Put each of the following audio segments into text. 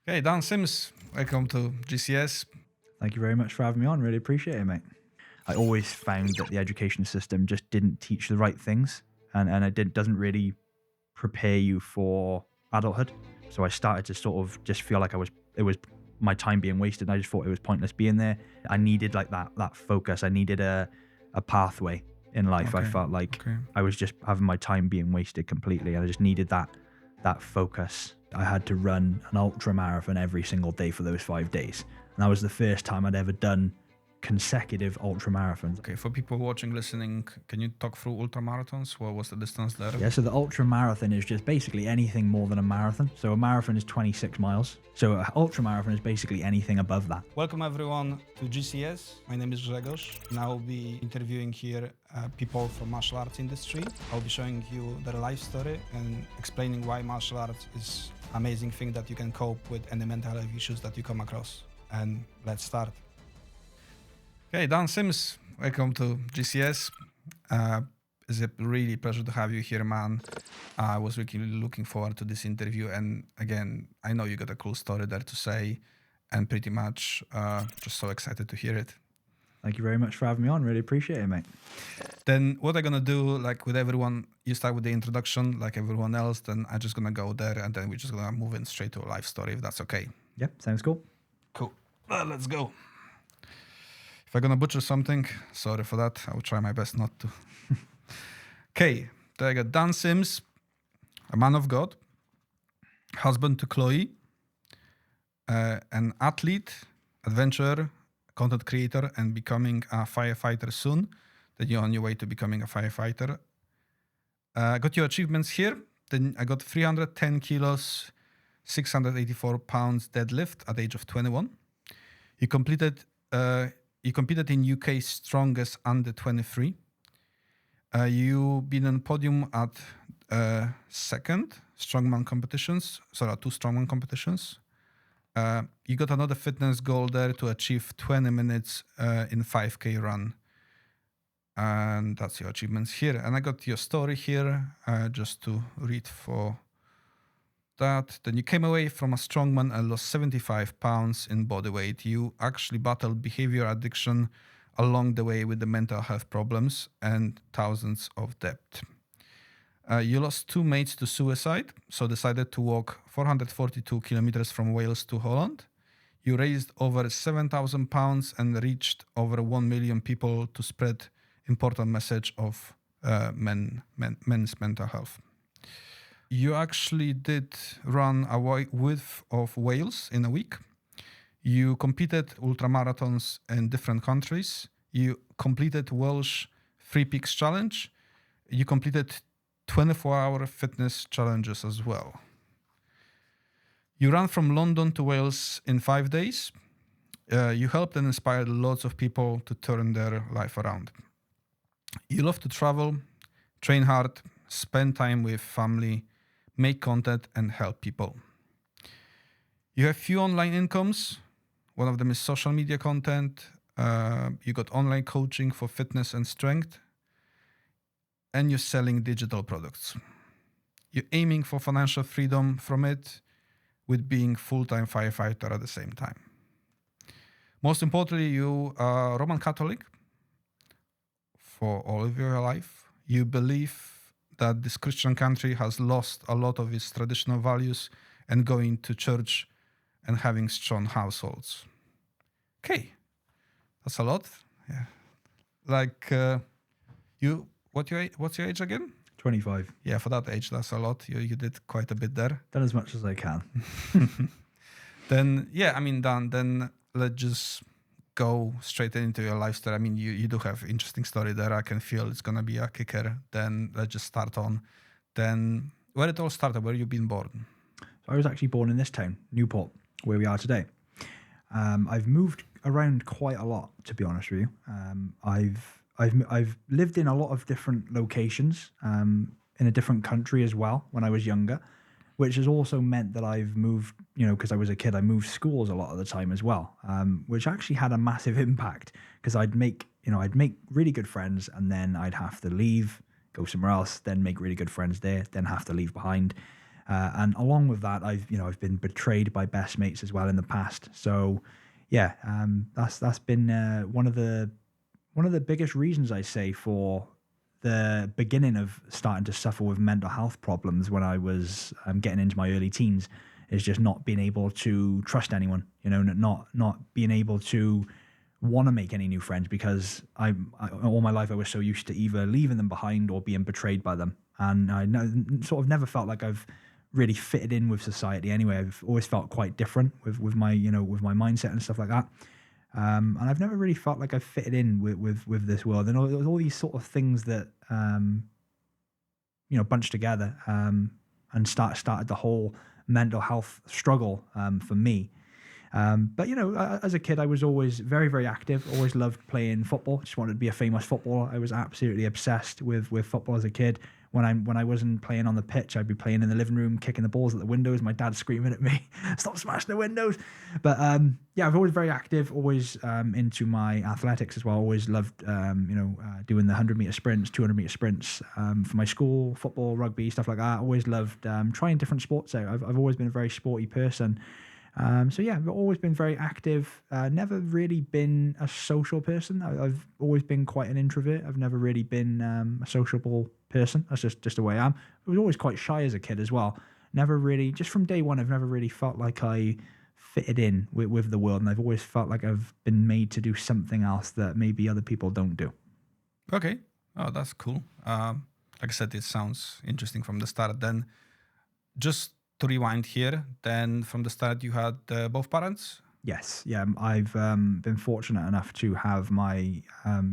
Okay, Dan Sims, welcome to GCS. Thank you very much for having me on. Really appreciate it, mate. I always found that the education system just didn't teach the right things, and doesn't really prepare you for adulthood. So I started to sort of just feel like it was my time being wasted. And I just thought it was pointless being there. I needed like that focus. I needed a pathway in life. I felt like I was just having my time being wasted completely, and I just needed that focus. I had to run an ultra marathon every single day for those 5 days. And that was the first time I'd ever done consecutive ultra marathons. Okay, for people watching, listening, can you talk through ultra marathons? What was the distance there? Yeah, so the ultra marathon is just basically anything more than a marathon. So a marathon is 26 miles. So an ultra marathon is basically anything above that. Welcome everyone to GCS. My name is Grzegorz, and I'll be interviewing here people from martial arts industry. I'll be showing you their life story and explaining why martial arts is an amazing thing that you can cope with any mental health issues that you come across. And let's start. Okay, Dan Sims, welcome to GCS. It's a really pleasure to have you here, man. I was really looking forward to this interview. And again, I know you got a cool story there to say, and pretty much just so excited to hear it. Thank you very much for having me on. Really appreciate it, mate. Then what I'm going to do, like with everyone, you start with the introduction like everyone else. Then I'm just going to go there and then we're just going to move in straight to a life story, if that's okay. Yeah, sounds cool. Cool. Let's go. If I'm going to butcher something, sorry for that. I will try my best not to. Okay, there I got Dan Sims, a man of God, husband to Chloe, an athlete, adventurer, content creator, and becoming a firefighter soon. Then you're on your way to becoming a firefighter. I got your achievements here. Then I got 310 kilos, 684 pounds deadlift at the age of 21. You competed in UK's strongest under 23. You've been on podium at second strongman competitions, two strongman competitions. You got another fitness goal there to achieve 20 minutes in 5K run. And that's your achievements here. And I got your story here just to read for that. Then you came away from a strongman and lost 75 pounds in body weight. You actually battled behavior addiction along the way with the mental health problems and thousands of debt. You lost 2 mates to suicide, so decided to walk 442 kilometers from Wales to Holland. You raised over 7,000 pounds and reached over 1 million people to spread important message of men's mental health. You actually did run a width of Wales in a week. You competed ultramarathons in different countries. You completed Welsh 3 Peaks Challenge. You completed 24-hour fitness challenges as well. You ran from London to Wales in 5 days. You helped and inspired lots of people to turn their life around. You love to travel, train hard, spend time with family, make content, and help people. You have few online incomes. One of them is social media content. You got online coaching for fitness and strength. And you're selling digital products. You're aiming for financial freedom from it with being full-time firefighter at the same time. Most importantly, you are Roman Catholic for all of your life. You believe that this Christian country has lost a lot of its traditional values and going to church and having strong households. Okay, that's a lot. Yeah, like what's your age again? 25. Yeah, for that age, that's a lot. You did quite a bit there. Done as much as I can. Then Dan, let's just go straight into your life story. I mean, you do have interesting story there. I can feel it's gonna be a kicker. Then let's just start on. Then where it all started, where you been born? So I was actually born in this town, Newport, where we are today. I've moved around quite a lot, to be honest with you. I've lived in a lot of different locations, in a different country as well when I was younger, which has also meant that I've moved, because I was a kid, I moved schools a lot of the time as well, which actually had a massive impact because I'd make really good friends and then I'd have to leave, go somewhere else, then make really good friends there, then have to leave behind. And along with that, I've been betrayed by best mates as well in the past. So yeah, that's been one of the biggest reasons I say for the beginning of starting to suffer with mental health problems when I was getting into my early teens, is just not being able to trust anyone, not being able to want to make any new friends, because all my life I was so used to either leaving them behind or being betrayed by them. And I sort of never felt like I've really fitted in with society anyway. I've always felt quite different with my mindset and stuff like that. And I've never really felt like I've fitted in with this world, and all these sort of things that bunched together and started the whole mental health struggle for me. But as a kid, I was always very, very active. Always loved playing football. Just wanted to be a famous footballer. I was absolutely obsessed with football as a kid. When I wasn't playing on the pitch, I'd be playing in the living room, kicking the balls at the windows. My dad screaming at me, "Stop smashing the windows!" But I've always very active. Always into my athletics as well. Always loved doing the 100-meter sprints, 200-meter sprints for my school, football, rugby, stuff like that. Always loved trying different sports out. I've always been a very sporty person. So yeah, I've always been very active. Never really been a social person. I've always been quite an introvert. I've never really been a sociable person. That's just the way I am. I was always quite shy as a kid as well. Never really, just from day one, I've never really felt like I fitted in with the world. And I've always felt like I've been made to do something else that maybe other people don't do. Okay. Oh, that's cool. Like I said, it sounds interesting from the start. Then just to rewind here, then from the start you had both parents? Yes, yeah. I've been fortunate enough to have my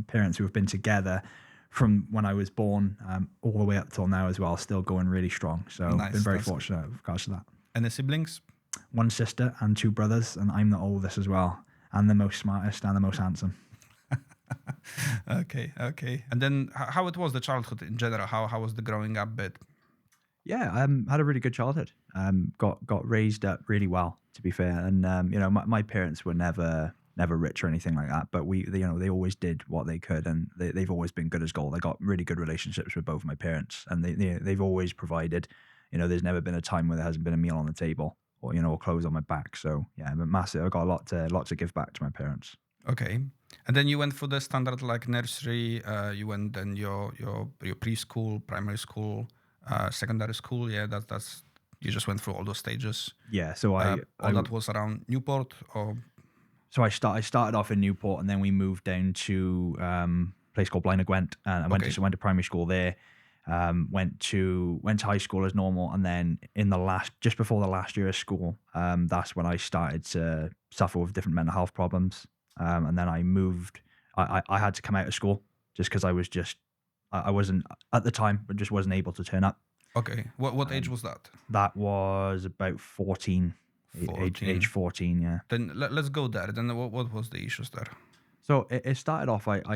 parents who have been together from when I was born all the way up till now as well, still going really strong. So I've been very fortunate with regards to that. And the siblings? One sister and 2 brothers, and I'm the oldest as well, and the most smartest and the most handsome. Okay. And then how it was the childhood in general? How was the growing up bit? Yeah, had a really good childhood. Got raised up really well, to be fair. And my parents were never rich or anything like that, but they always did what they could, and they've always been good as gold. I got really good relationships with both of my parents, and they've always provided. There's never been a time where there hasn't been a meal on the table or or clothes on my back. So yeah, I'm massive. I got a lot to give back to my parents. Okay. And then you went for the standard like nursery. You went then your preschool, primary school, secondary school. Yeah, that's you just went through all those stages. Yeah. So that was around Newport, or so I started off in Newport, and then we moved down to a place called Blaenau Gwent, and I went to primary school there. Went to high school as normal, and then just before the last year of school, that's when I started to suffer with different mental health problems. And then I moved. I had to come out of school just because I wasn't at the time, but just wasn't able to turn up. Okay. What age was that? That was about 14. Age 14, yeah. Then let's go there. Then what was the issues there? So it started off. I've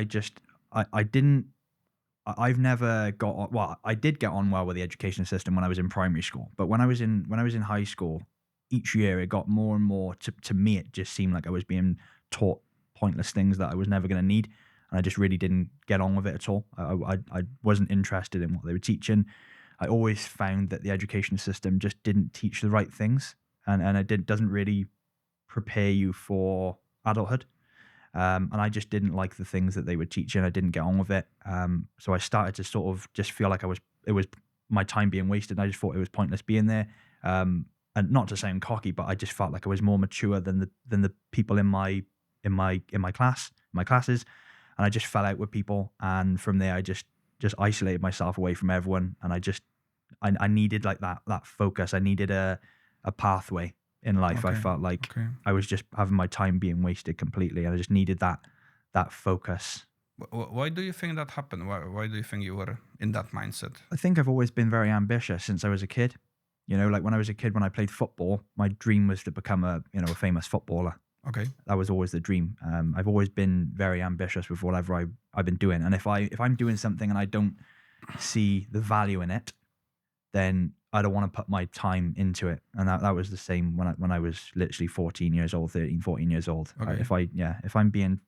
never got on, well, I did get on well with the education system when I was in primary school, but when I was in high school, each year it got more and more to me. It just seemed like I was being taught pointless things that I was never going to need, and I just really didn't get on with it at all. I wasn't interested in what they were teaching. I always found that the education system just didn't teach the right things, and it doesn't really prepare you for adulthood. And I just didn't like the things that they were teaching. I didn't get on with it. So I started to sort of just feel like it was my time being wasted. And I just thought it was pointless being there. And not to sound cocky, but I just felt like I was more mature than the people in my classes. And I just fell out with people. And from there, I just isolated myself away from everyone. And I needed like that focus. I needed a pathway in life. I felt like I was just having my time being wasted completely, and I just needed that focus. Why do you think that happened? Why do you think you were in that mindset? I think I've always been very ambitious since I was a kid. Like when I was a kid, when I played football, my dream was to become a famous footballer. Okay. That was always the dream. I've always been very ambitious with whatever I've been doing. And if I'm doing something and I don't see the value in it, then I don't want to put my time into it. And that was the same when I was literally 14 years old, 13, 14 years old. Okay. If I'm being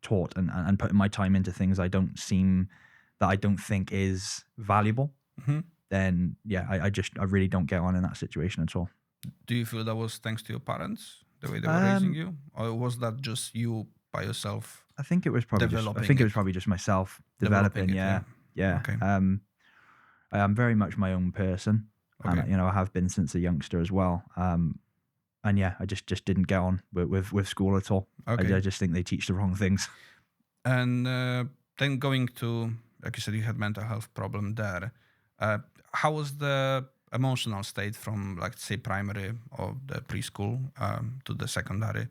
taught and putting my time into things that I don't think is valuable, then yeah, I really don't get on in that situation at all. Do you feel that was thanks to your parents, the way they were raising you? Or was that just you by yourself? I think it was probably just myself developing. Developing it, Yeah. Okay. I am very much my own person, Okay. and I have been since a youngster as well. And yeah, I just didn't get on with school at all. Okay. I just think they teach the wrong things. And then going to, like you said, you had mental health problem there. How was the emotional state from, like, say, primary or the preschool to the secondary?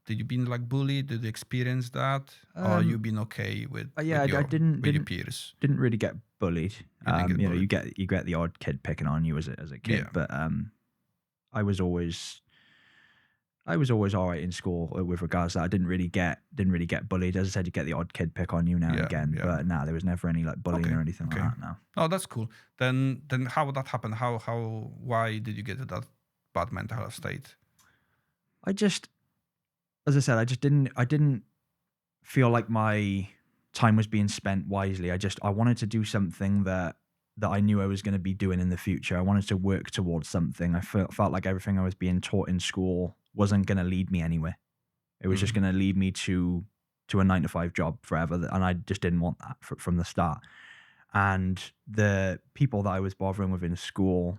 Did you been like bullied? Did you experience that, or you been okay with I your didn't peers? didn't really get bullied. didn't get bullied. You get the odd kid picking on you as a kid, Yeah. but I was always all right in school with regards to that. I didn't really get bullied. As I said, you get the odd kid pick on you now and Yeah, again, yeah. but there was never any like bullying Okay, or anything okay. like that. No. Oh, that's cool. Then how would that happen? Why did you get to that bad mental health state? As I said, I didn't feel like my time was being spent wisely. I wanted to do something that I knew I was going to be doing in the future. I wanted to work towards something. I felt like everything I was being taught in school wasn't going to lead me anywhere. It was just going to lead me to a 9-to-5 job forever. And I just didn't want that from the start. And the people that I was bothering with in school,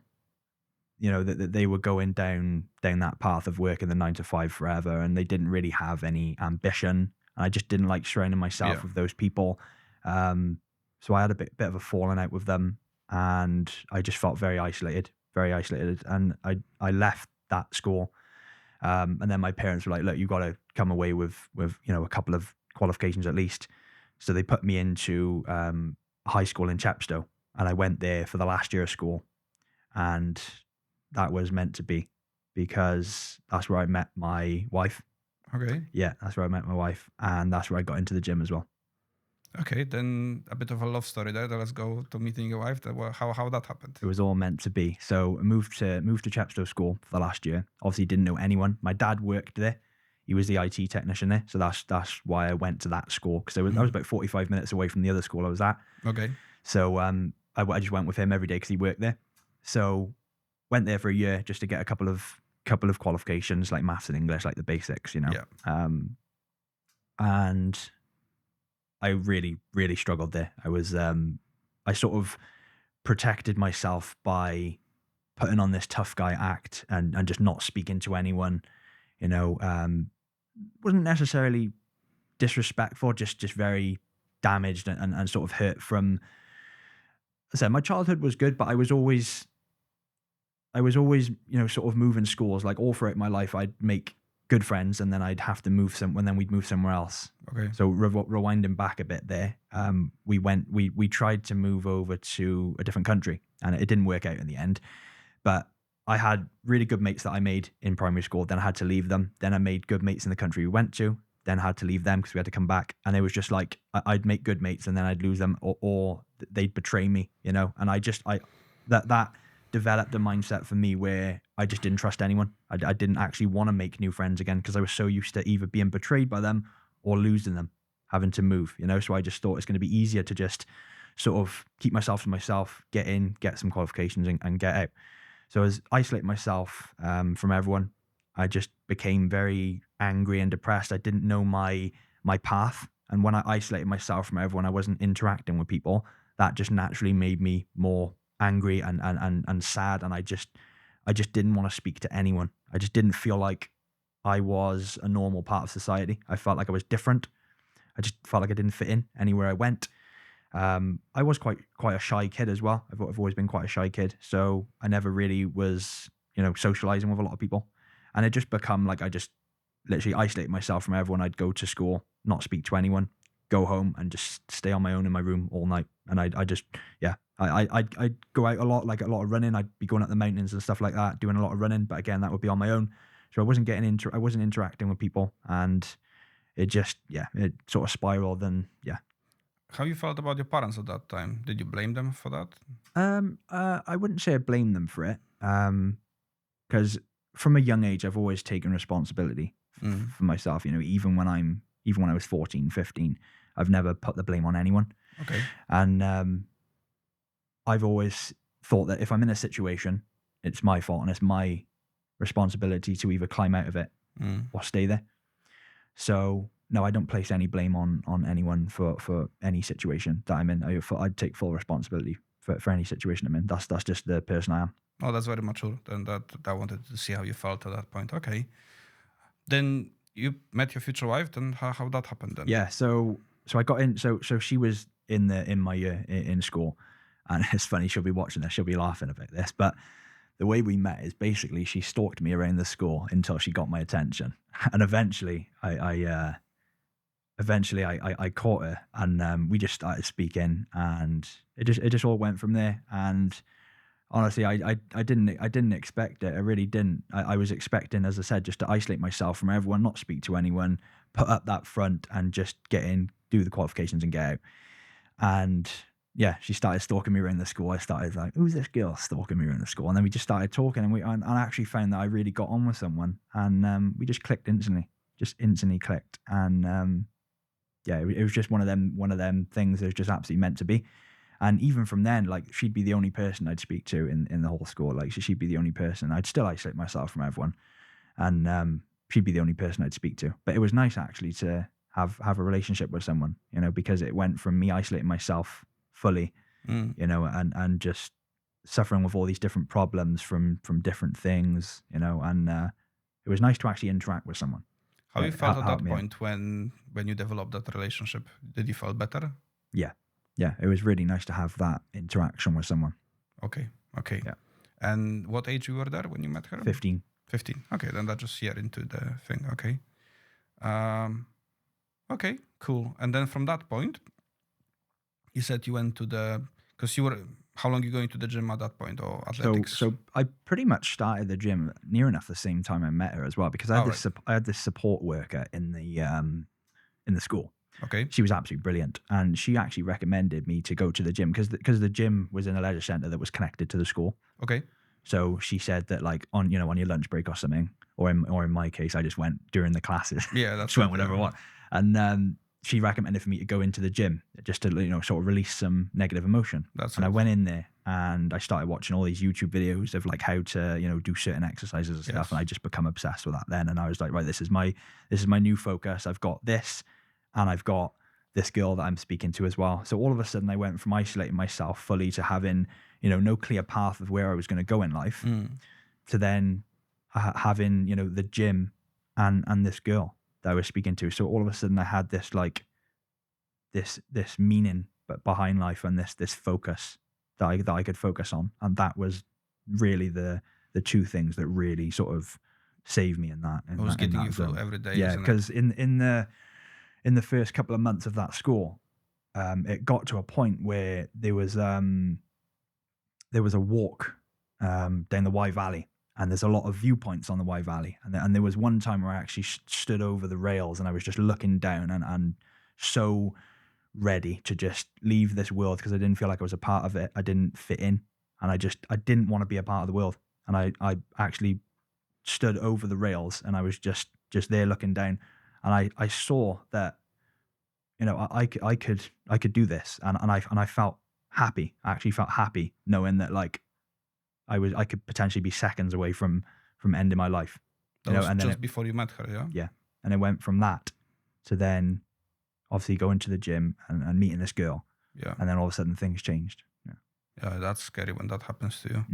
that they were going down that path of working the 9-to-5 forever, and they didn't really have any ambition. I just didn't like surrounding myself with those people. So I had a bit of a falling out with them, and I just felt very isolated. And I left that school. And then my parents were like, look, you got to come away with a couple of qualifications at least. So they put me into high school in Chepstow, and I went there for the last year of school. And that was meant to be, because that's where I met my wife. Okay. Yeah, that's where I met my wife, and that's where I got into the gym as well. Okay, then a bit of a love story there. Let's go to meeting your wife. How that happened? It was all meant to be. So I moved to Chepstow School for the last year. Obviously didn't know anyone. My dad worked there. He was the IT technician there. So that's why I went to that school, because I was about 45 minutes away from the other school I was at. Okay. So I just went with him every day because he worked there. So went there for a year just to get a couple of qualifications, like maths and English, like the basics, Yeah. And I really, really struggled there. I sort of protected myself by putting on this tough guy act and just not speaking to anyone, wasn't necessarily disrespectful, just very damaged and sort of hurt from, I said, my childhood was good, but I was always, sort of moving schools. Like all throughout my life, I'd make good friends, and then I'd have to then we'd move somewhere else. Okay. So rewinding back a bit there, we tried to move over to a different country, and it didn't work out in the end. But I had really good mates that I made in primary school. Then I had to leave them. Then I made good mates in the country we went to. Then I had to leave them because we had to come back. And it was just like, I'd make good mates and then I'd lose them, or they'd betray me, And that developed a mindset for me where I just didn't trust anyone. I didn't actually want to make new friends again, because I was so used to either being betrayed by them or losing them, having to move, So I just thought it's going to be easier to just sort of keep myself to myself, get in, get some qualifications and get out. So I was isolating myself from everyone. I just became very angry and depressed. I didn't know my path. And when I isolated myself from everyone, I wasn't interacting with people. That just naturally made me more angry and sad. And I just didn't want to speak to anyone. I just didn't feel like I was a normal part of society. I felt like I was different. I just felt like I didn't fit in anywhere I went. I was quite a shy kid as well. I've always been quite a shy kid. So I never really was, socializing with a lot of people. And it just become like I just literally isolated myself from everyone. I'd go to school, not speak to anyone, go home and just stay on my own in my room all night. And I'd go out a lot, like a lot of running. I'd be going up the mountains and stuff like that, doing a lot of running. But again, that would be on my own. So I wasn't I wasn't interacting with people. And it just, it sort of spiraled and How you felt about your parents at that time? Did you blame them for that? I wouldn't say I blame them for it. Because from a young age, I've always taken responsibility for myself. Even when I was 14, 15, I've never put the blame on anyone. Okay. And I've always thought that if I'm in a situation, it's my fault and it's my responsibility to either climb out of it or stay there. So no, I don't place any blame on anyone for any situation that I'm in. I'd take full responsibility for any situation I'm in. That's just the person I am. Oh, that's very mature. Then that I wanted to see how you felt at that point. Okay. Then you met your future wife. Then how that happened then? Yeah. So I got in. So she was in my year in school, and it's funny. She'll be watching this. She'll be laughing about this. But the way we met is basically she stalked me around the school until she got my attention, and eventually I caught her, and we just started speaking, and it just all went from there. And honestly, I didn't expect it. I really didn't. I was expecting, as I said, just to isolate myself from everyone, not speak to anyone, put up that front, and just get in, do the qualifications, and get out. And yeah, she started stalking me around the school. I started like, who's this girl stalking me around the school? And then we just started talking, and I actually found that I really got on with someone, and we just clicked instantly, clicked. And yeah, it was just one of them things that was just absolutely meant to be. And even from then, like, she'd be the only person I'd speak to in the whole school. Like, she'd be the only person. I'd still isolate myself from everyone, and she'd be the only person I'd speak to. But it was nice actually to have a relationship with someone, you know, because it went from me isolating myself fully, you know, and just suffering with all these different problems from different things, you know, and it was nice to actually interact with someone. How you felt at that point when you developed that relationship? Did you feel better? Yeah, it was really nice to have that interaction with someone. Okay. Yeah. And what age you were there when you met her? 15. 15. Okay, then that's just here into the thing. Okay. Okay, cool. And then from that point, you said you went to because you were, how long you going to the gym at that point, or athletics? So I pretty much started the gym near enough the same time I met her as well, because I had this support worker in the school. Okay. She was absolutely brilliant, and she actually recommended me to go to the gym because the gym was in a leisure center that was connected to the school. Okay. So she said that, like, on your lunch break or something, or in my case, I just went during the classes. Yeah, that's just went whenever I want. And she recommended for me to go into the gym just to, you know, sort of release some negative emotion. I went in there and I started watching all these YouTube videos of like how to, you know, do certain exercises and stuff, and I just become obsessed with that then. And I was like, right, this is my new focus. I've got this, and I've got this girl that I'm speaking to as well. So all of a sudden I went from isolating myself fully to having, you know, no clear path of where I was going to go in life, to then having, you know, the gym and this girl that I was speaking to. So all of a sudden I had this, like, this meaning but behind life, and this focus that I could focus on. And that was really the two things that really sort of saved me in that. It was getting you through every day. Yeah, because in the first couple of months of that school, it got to a point where there was a walk down the Wye Valley, and there's a lot of viewpoints on the Wye Valley, and there was one time where I actually stood over the rails, and I was just looking down and so ready to just leave this world, because I didn't feel like I was a part of it. I didn't fit in, and I didn't want to be a part of the world. And I actually stood over the rails, and I was just there looking down. And I saw that, you know, I could do this, and I felt happy. I actually felt happy knowing that, like, I could potentially be seconds away from ending my life. That was just before you met her, yeah? Yeah. And it went from that to then obviously going to the gym and meeting this girl. Yeah. And then all of a sudden things changed. Yeah, that's scary when that happens to you.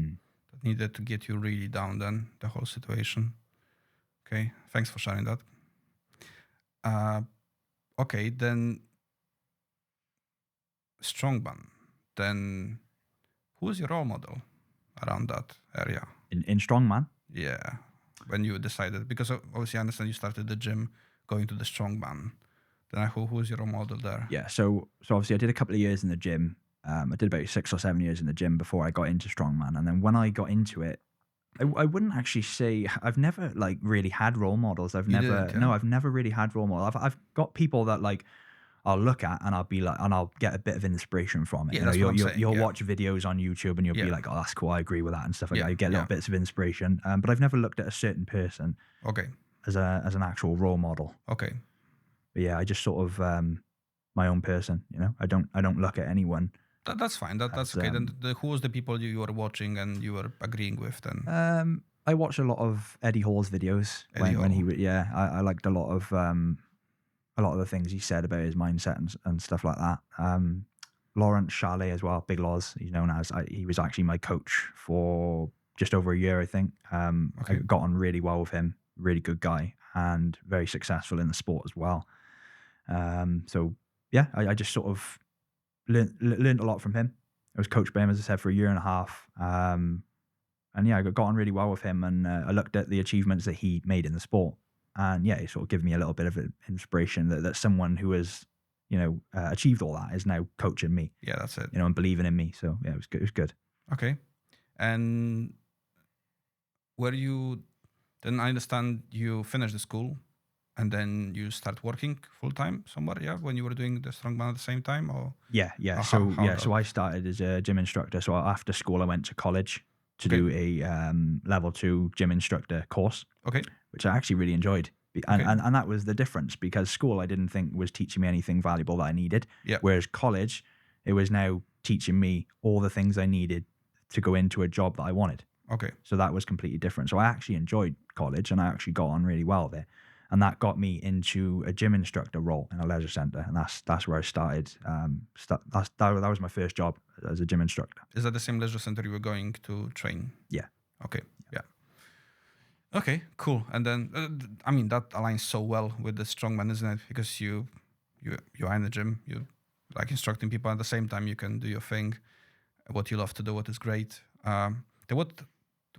That needed to get you really down then, the whole situation. Okay, thanks for sharing that. Okay, then strongman. Then who's your role model around that area? In strongman? Yeah, when you decided, because obviously I understand you started the gym going to the strongman. Then who's your role model there? Yeah, so obviously I did a couple of years in the gym. I did about 6 or 7 years in the gym before I got into strongman. And then when I got into it, I wouldn't actually say I've never, like, really had role models. I've never really had role models. I've got people that, like, I'll look at and I'll be like, and I'll get a bit of inspiration from it. Yeah, you'll watch videos on YouTube and you'll be like, oh, that's cool, I agree with that and stuff like that. You get little bits of inspiration. But I've never looked at a certain person as an actual role model. Okay. But yeah, I just sort of my own person, you know. I don't look at anyone That's fine. That's okay. Then who was the people you were watching and you were agreeing with then? I watched a lot of Eddie Hall's videos when he would. Yeah, I liked a lot of the things he said about his mindset and stuff like that. Laurent Charlet as well, Big Loz, he's known as. He was actually my coach for just over a year, I think. I got on really well with him. Really good guy and very successful in the sport as well. So yeah, I just sort of learned a lot from him. I was coached by him, as I said, for a year and a half. And yeah, I got on really well with him, and I looked at the achievements that he made in the sport. And yeah, it sort of gave me a little bit of inspiration that someone who has, achieved all that is now coaching me. Yeah, that's it. And believing in me. So yeah, it was good. It was good. Okay. And then I understand you finished the school and then you start working full time somewhere, yeah? When you were doing the strongman at the same time, or? Yeah. So I started as a gym instructor. So after school, I went to college to do a level 2 gym instructor course. Okay. Which I actually really enjoyed. And that was the difference, because school I didn't think was teaching me anything valuable that I needed. Yeah. Whereas college, it was now teaching me all the things I needed to go into a job that I wanted. Okay. So that was completely different. So I actually enjoyed college and I actually got on really well there. And that got me into a gym instructor role in a leisure centre. And that's where I started. That was my first job as a gym instructor. Is that the same leisure centre you were going to train? Yeah. Okay. Yeah. Okay, cool. And then, that aligns so well with the strongman, isn't it? Because you are in the gym, you like instructing people at the same time. You can do your thing, what you love to do, what is great. What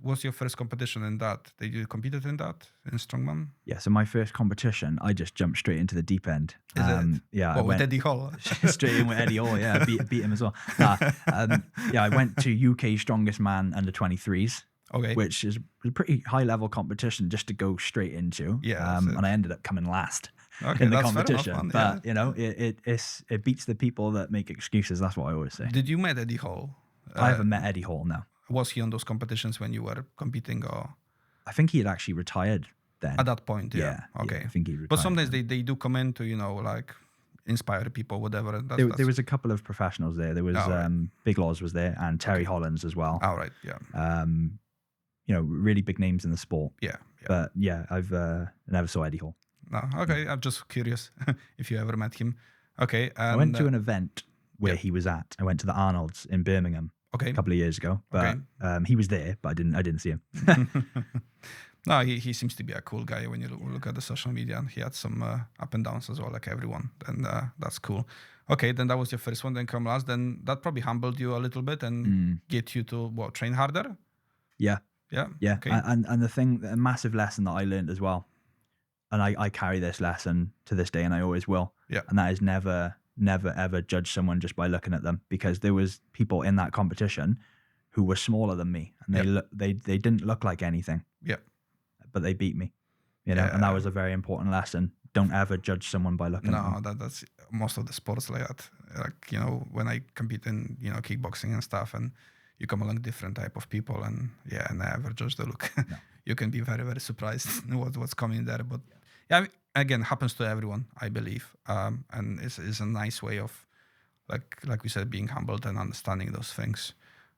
was your first competition in that? Did you competed in that, in strongman? Yeah, so my first competition, I just jumped straight into the deep end. Is it? Yeah. With Eddie Hall? Straight in with Eddie Hall, yeah. Beat him as well. I went to UK Strongest Man under 23s. Okay. Which is a pretty high level competition just to go straight into. Yeah. And I ended up coming last in the competition. Fair enough, but it beats the people that make excuses. That's what I always say. Did you meet Eddie Hall? I haven't met Eddie Hall, no. Was he on those competitions when you were competing, or? I think he had actually retired then. At that point, yeah. Okay. Yeah, I think he retired. But sometimes they do come in to, like inspire people, whatever. There was a couple of professionals there. There was Big Loz was there and Terry Hollands as well. Oh, right, yeah. Really big names in the sport. Yeah. But yeah, I've never saw Eddie Hall. No, okay. I'm just curious if you ever met him. Okay. And I went to an event where he was at. I went to the Arnold's in Birmingham. Okay. A couple of years ago, but he was there, but I didn't see him. No, he seems to be a cool guy when you look at the social media, and he had some up and downs as well, like everyone. And that's cool. Okay, then that was your first one. Then come last. Then that probably humbled you a little bit and get you to train harder. Yeah. Okay. And a massive lesson that I learned as well, and I carry this lesson to this day, and I always will. Yeah. And that is never ever judge someone just by looking at them, because there was people in that competition who were smaller than me, and they didn't look like anything. Yeah. But they beat me, and that was a very important lesson. Don't ever judge someone by looking at them. That's most of the sports like that. Like, when I compete in, kickboxing and stuff, and you come along different type of people, and never judge the look. No. You can be very, very surprised what's coming there. But again, happens to everyone, I believe. And it's a nice way of, like we said, being humbled and understanding those things.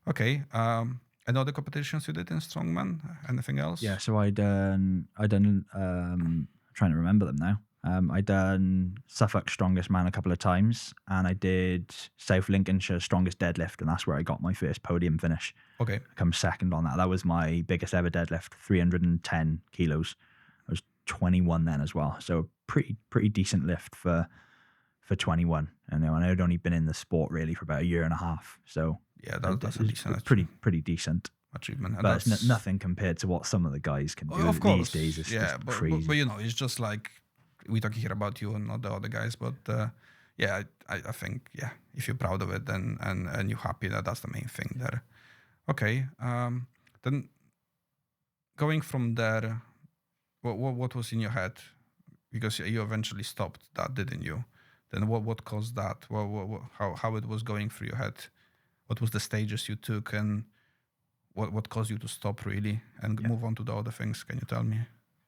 Okay. And other competitions you did in strongman? Anything else? Yeah, so I done trying to remember them now. I done Suffolk Strongest Man a couple of times, and I did South Lincolnshire Strongest Deadlift, and that's where I got my first podium finish. Okay. I come second on that. That was my biggest ever deadlift, 310 kilos. I was 21 then as well, so pretty decent lift for 21. And I'd only been in the sport really for about a year and a half, so yeah, that's a decent pretty decent achievement. But it's nothing compared to what some of the guys can do of course. These days. It's just but, crazy. But it's just like we're talking here about you and not the other guys. But I think if you're proud of it and you're happy, that's the main thing there. Okay, then going from there, what was in your head? Because you eventually stopped that, didn't you? Then what caused that? How it was going through your head? What was the stages you took, and what caused you to stop really and move on to the other things? Can you tell me?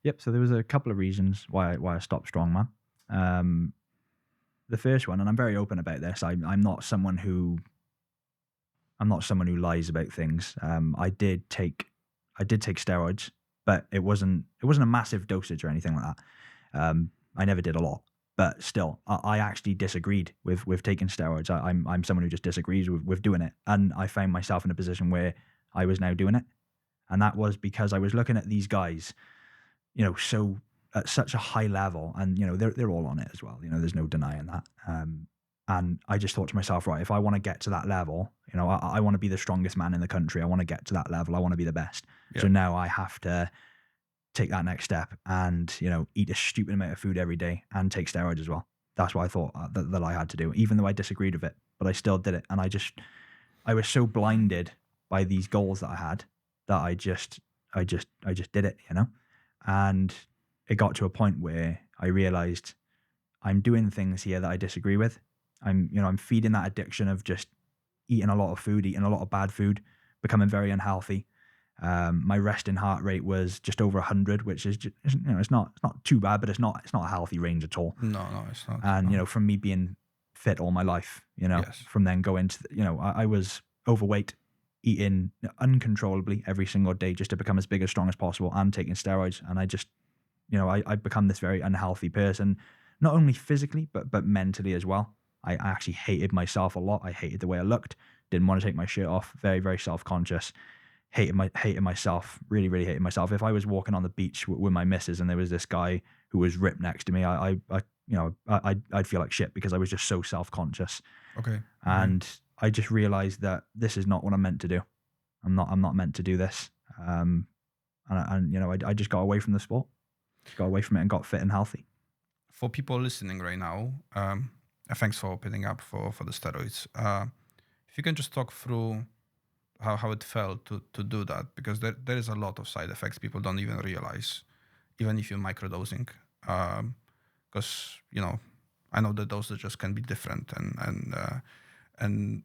Yep. So there was a couple of reasons why I stopped strongman. The first one, and I'm very open about this, I'm not someone who I'm not someone who lies about things. I did take steroids, but it wasn't a massive dosage or anything like that. I never did a lot, but still, I actually disagreed with taking steroids. I'm someone who just disagrees with doing it, and I found myself in a position where I was now doing it, and that was because I was looking at these guys, so at such a high level, and they're all on it as well. There's no denying that. And I just thought to myself, right, if I want to get to that level, I want to be the strongest man in the country. I want to get to that level. I want to be the best. Yeah. So now I have to take that next step and, eat a stupid amount of food every day and take steroids as well. That's what I thought that I had to do, even though I disagreed with it, but I still did it. And I was so blinded by these goals that I had that I just did it, and it got to a point where I realized I'm doing things here that I disagree with. I'm feeding that addiction of just eating a lot of food, eating a lot of bad food, becoming very unhealthy. My resting heart rate was just over 100, which is just, it's not too bad, but it's not a healthy range at all. No, it's not. And no. from me being fit all my life, Yes. from then going to I was overweight, eating uncontrollably every single day just to become as big as strong as possible, and taking steroids, and I just I become this very unhealthy person, not only physically but mentally as well. I actually hated myself a lot. I hated the way I looked. Didn't want to take my shirt off. Very, very self-conscious. Hated myself. Really, really hated myself. If I was walking on the beach with my missus and there was this guy who was ripped next to me, I'd feel like shit because I was just so self-conscious. Okay. And I just realized that this is not what I'm meant to do. I'm not meant to do this. I just got away from the sport. Got away from it and got fit and healthy. For people listening right now, thanks for opening up for the steroids. If you can just talk through how it felt to do that, because there is a lot of side effects people don't even realize, even if you're microdosing. Because I know the dosages can be different, and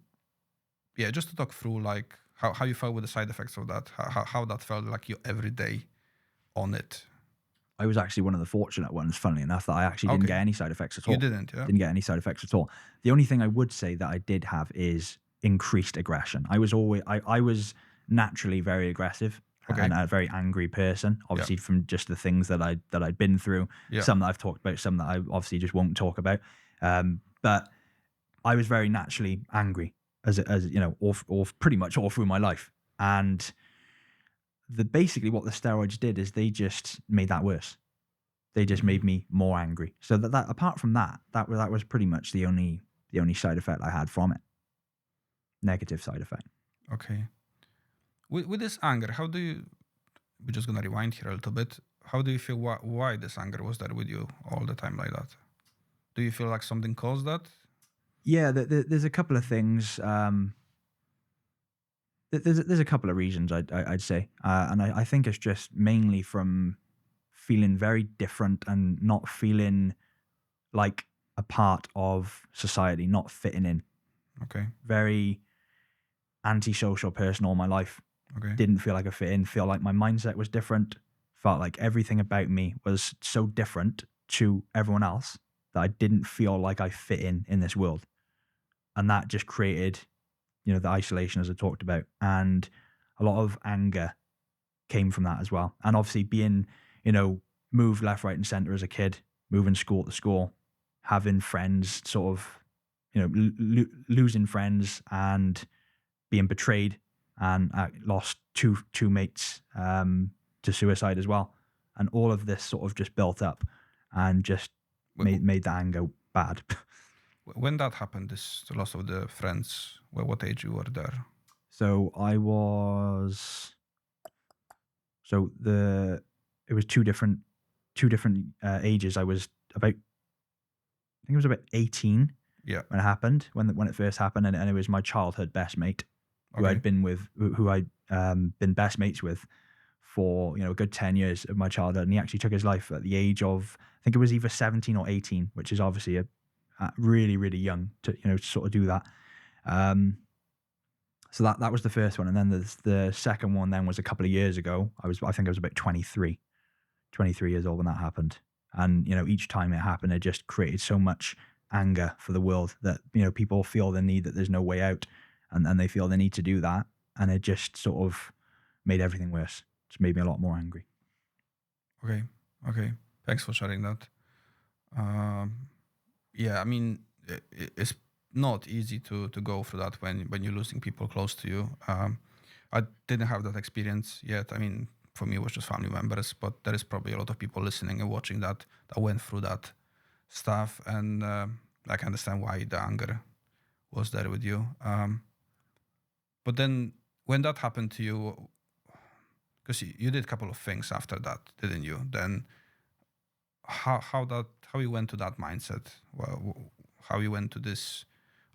yeah, just to talk through like how you felt with the side effects of that, how that felt like you every day on it. I was actually one of the fortunate ones, funnily enough, that I actually didn't get any side effects at all. You didn't, yeah? Didn't get any side effects at all. The only thing I would say that I did have is increased aggression. I was naturally very aggressive and a very angry person, obviously from just the things that I'd been through. Yeah. Some that I've talked about, some that I obviously just won't talk about. But I was very naturally angry as all pretty much all through my life. And basically what the steroids did is they just made that worse. They just made me more angry. So that apart from that was pretty much the only side effect I had from it. Negative side effect. Okay. With this anger, how do you? We're just gonna rewind here a little bit. How do you feel? Why this anger was there with you all the time like that? Do you feel like something caused that? Yeah, there's a couple of things. There's a couple of reasons I'd say, and I think it's just mainly from feeling very different and not feeling like a part of society, not fitting in. Okay. Very antisocial person all my life. Okay. Didn't feel like I fit in. Feel like my mindset was different. Felt like everything about me was so different to everyone else that I didn't feel like I fit in this world, and that just created the isolation as I talked about, and a lot of anger came from that as well. And obviously being, moved left, right and center as a kid, moving school to school, having friends sort of, losing friends and being betrayed, and I lost two mates to suicide as well. And all of this sort of just built up and just made the anger bad. When that happened, the loss of the friends, what age you were there? So it was two different ages. I was about 18 when it happened, when it first happened, and it was my childhood best mate who I'd been best mates with for a good 10 years of my childhood, and he actually took his life at the age of, I think it was either 17 or 18, which is obviously really, really young to sort of do that. So that was the first one, and then the second one then was a couple of years ago. I think I was about 23 years old when that happened, and each time it happened, it just created so much anger for the world that people feel the need that there's no way out, and they feel they need to do that, and it just sort of made everything worse. It's made me a lot more angry. Okay. Thanks for sharing that. Yeah, I mean, it's not easy to go through that when you're losing people close to you. I didn't have that experience yet. I mean, for me, it was just family members, but there is probably a lot of people listening and watching that went through that stuff, and I can understand why the anger was there with you. But then when that happened to you, because you did a couple of things after that, didn't you? Then how you went to that mindset? Well, how you went to this?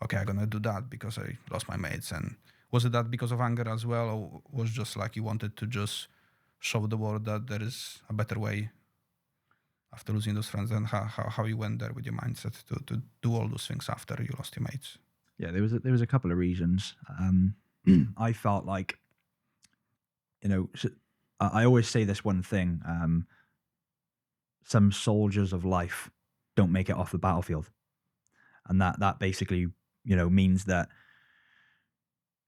Okay, I'm gonna do that because I lost my mates. And was it that because of anger as well, or was just like you wanted to just show the world that there is a better way after losing those friends? And how you went there with your mindset to do all those things after you lost your mates? Yeah, there was a couple of reasons. I felt like, I always say this one thing. Some soldiers of life don't make it off the battlefield. And that basically, means that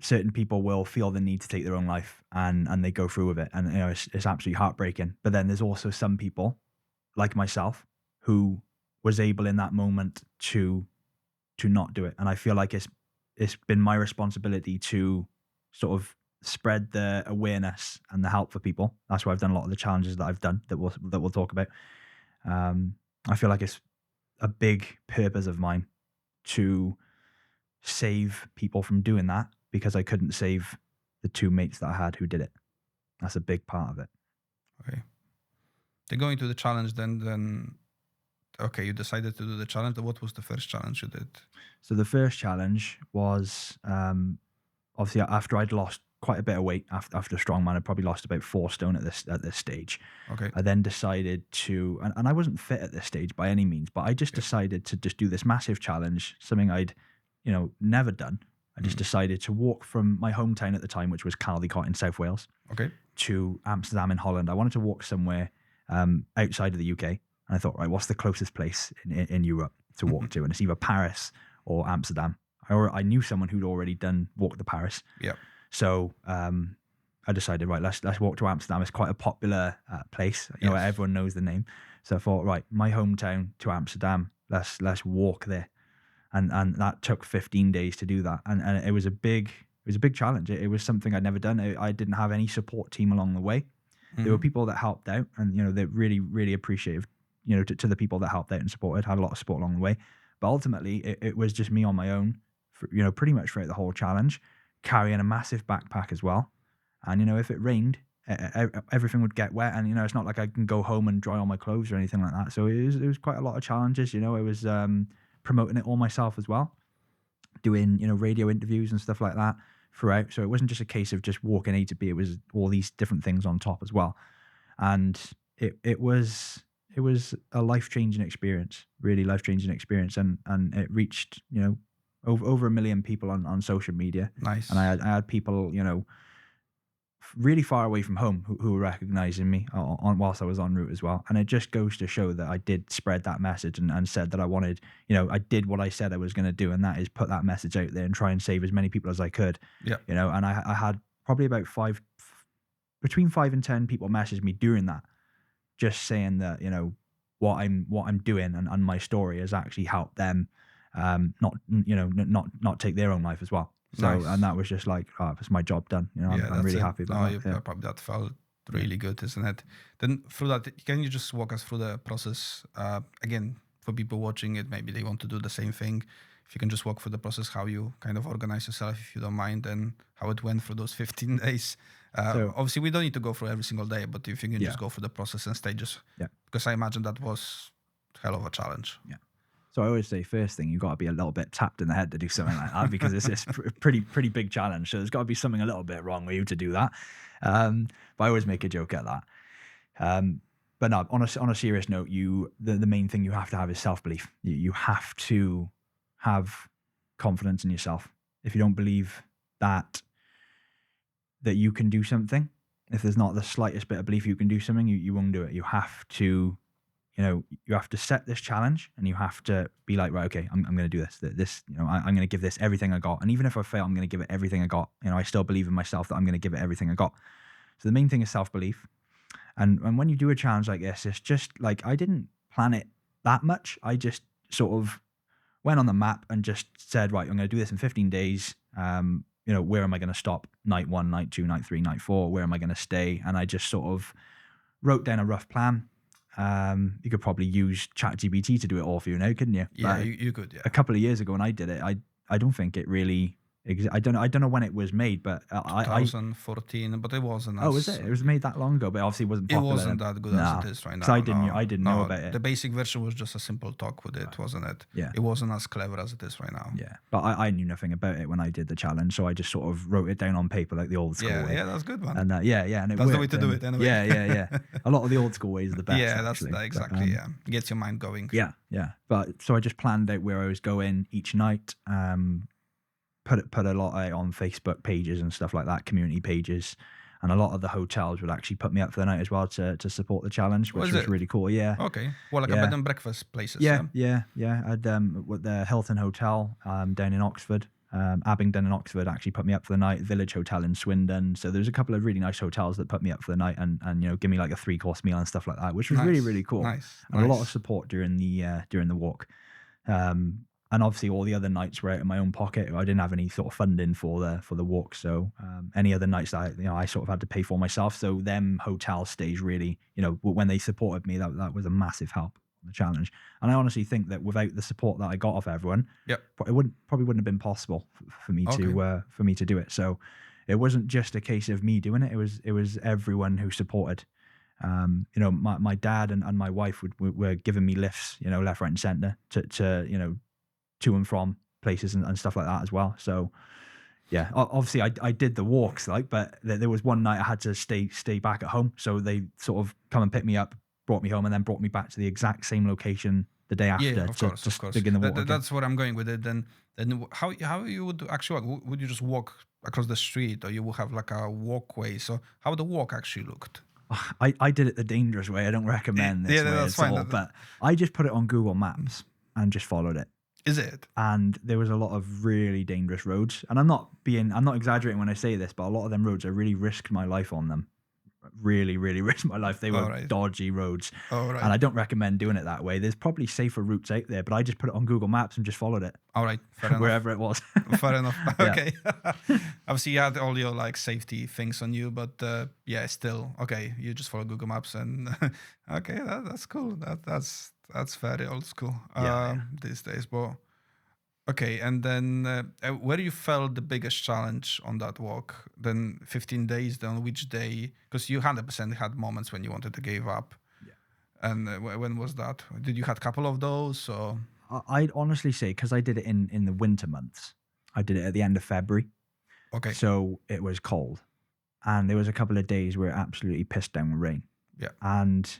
certain people will feel the need to take their own life and they go through with it. And, it's absolutely heartbreaking. But then there's also some people like myself who was able in that moment to not do it. And I feel like it's been my responsibility to sort of spread the awareness and the help for people. That's why I've done a lot of the challenges that I've done that we'll talk about. I feel like it's a big purpose of mine to save people from doing that, because I couldn't save the two mates that I had who did it. That's a big part of it. Okay. Then going to the challenge, then okay, you decided to do the challenge. What was the first challenge you did? So the first challenge was obviously after I'd lost quite a bit of weight after strongman. I'd probably lost about 4 stone at this stage. Okay. I then decided to, and I wasn't fit at this stage by any means, but I just decided to just do this massive challenge, something I'd never done. I just decided to walk from my hometown at the time, which was Cardiff in South Wales, to Amsterdam in Holland. I wanted to walk somewhere outside of the UK. And I thought, right, what's the closest place in Europe to walk to? And it's either Paris or Amsterdam. I knew someone who'd already walked to Paris. Yeah. So I decided, right, let's walk to Amsterdam. It's quite a popular place. Everyone knows the name. So I thought, right, my hometown to Amsterdam, let's walk there. And that took 15 days to do that. And it was a big challenge. It was something I'd never done. I didn't have any support team along the way. Mm-hmm. There were people that helped out, and they're really, really appreciative, to the people that helped out and supported. Had a lot of support along the way. But ultimately it was just me on my own, pretty much throughout the whole challenge, carrying a massive backpack as well. And if it rained, everything would get wet, and it's not like I can go home and dry all my clothes or anything like that. So it was quite a lot of challenges. I was promoting it all myself as well, doing radio interviews and stuff like that throughout. So it wasn't just a case of just walking A to B. It was all these different things on top as well. And it was a life-changing experience, really life-changing experience. And it reached over 1 million people on social media. Nice. And I had people really far away from home who were recognizing me whilst I was en route as well. And it just goes to show that I did spread that message and said that I wanted, I did what I said I was going to do, and that is put that message out there and try and save as many people as I could. Yeah. And I had probably about between 5 and 10 people message me during that, just saying that what I'm doing and my story has actually helped them not take their own life as well. So nice. And that was just like, it's my job done. I'm really happy about that. Yeah. Probably that felt really good, isn't it? Then through that, can you just walk us through the process again for people watching it? Maybe they want to do the same thing. If you can just walk through the process, how you kind of organize yourself, if you don't mind, and how it went through those 15 days. So, obviously, we don't need to go through every single day, but if you can just go through the process and stages, because I imagine that was a hell of a challenge. Yeah. So I always say, first thing, you've got to be a little bit tapped in the head to do something like that, because it's a pretty big challenge. So there's got to be something a little bit wrong with you to do that. But I always make a joke at that. But no, on a serious note, the main thing you have to have is self-belief. You have to have confidence in yourself. If you don't believe that you can do something, if there's not the slightest bit of belief you can do something, you won't do it. You have to you have to set this challenge and you have to be like, right, okay, I'm going to do this, I'm going to give this everything I got. And even if I fail, I'm going to give it everything I got. I still believe in myself that I'm going to give it everything I got. So the main thing is self-belief. And when you do a challenge like this, it's just like, I didn't plan it that much. I just sort of went on the map and just said, right, I'm going to do this in 15 days. Where am I going to stop? Night 1, night 2, night 3, night 4, where am I going to stay? And I just sort of wrote down a rough plan. You could probably use ChatGPT to do it all for you now, couldn't you? Yeah, but you could. Yeah. A couple of years ago when I did it, I don't think it really. I don't know when it was made, but 2014, but it wasn't. Oh, was it? It was made that long ago, but obviously it wasn't popular. It wasn't that good as it is right now. Because I didn't know about it. The basic version was just a simple talk with it, wasn't it? Yeah. It wasn't as clever as it is right now. Yeah, but I knew nothing about it when I did the challenge, so I just sort of wrote it down on paper like the old school way. Yeah, that's good, man. And and it that's worked, the way to do it anyway. Yeah. A lot of the old school ways are the best. Yeah, actually. that's exactly. Gets your mind going. Yeah. But so I just planned out where I was going each night. Put a lot out on Facebook pages and stuff like that, community pages, and a lot of the hotels would actually put me up for the night as well to support the challenge, which was really cool. Yeah. Okay. Well, like a bed and breakfast places. Yeah. I'd with the Hilton Hotel down in Oxford, Abingdon in Oxford actually put me up for the night. Village Hotel in Swindon. So there's a couple of really nice hotels that put me up for the night and give me like a 3-course meal and stuff like that, which was really, really cool. Nice. And a lot of support during the walk. And obviously all the other nights were out of my own pocket. I didn't have any sort of funding for the walk. So any other nights that I sort of had to pay for myself. So them hotel stays really, when they supported me, that was a massive help on the challenge. And I honestly think that without the support that I got off everyone, it probably wouldn't have been possible for me to do it. So it wasn't just a case of me doing it. It was everyone who supported. My dad and my wife were giving me lifts, left, right, and center to and from places and stuff like that as well. So yeah, obviously I did the walks, but there was one night I had to stay back at home. So they sort of come and pick me up, brought me home, and then brought me back to the exact same location the day after. Yeah, of course. Begin the walk. That's where I'm going with it. Then how you would actually walk? Would you just walk across the street, or you would have like a walkway? So how the walk actually looked? I did it the dangerous way. I don't recommend this way that's at all. fine. But I just put it on Google Maps and just followed it. Is it? And there was a lot of really dangerous roads. And I'm not exaggerating when I say this, but a lot of them roads, I really risked my life on them. Really, really risked my life. They were dodgy roads. And I don't recommend doing it that way. There's probably safer routes out there, but I just put it on Google Maps and just followed it. All right. Fair enough. Wherever it was. Fair enough. Okay. Obviously, you had all your safety things on you, but still, okay, you just follow Google Maps and okay, that's cool. That's very old school these days, but okay. And then where you felt the biggest challenge on that walk? Then 15 days. Then which day? Because you 100% had moments when you wanted to give up. Yeah. And when was that? Did you had a couple of those? Or I'd honestly say, because I did it in the winter months. I did it at the end of February. Okay. So it was cold, and there was a couple of days where it absolutely pissed down with rain. Yeah. And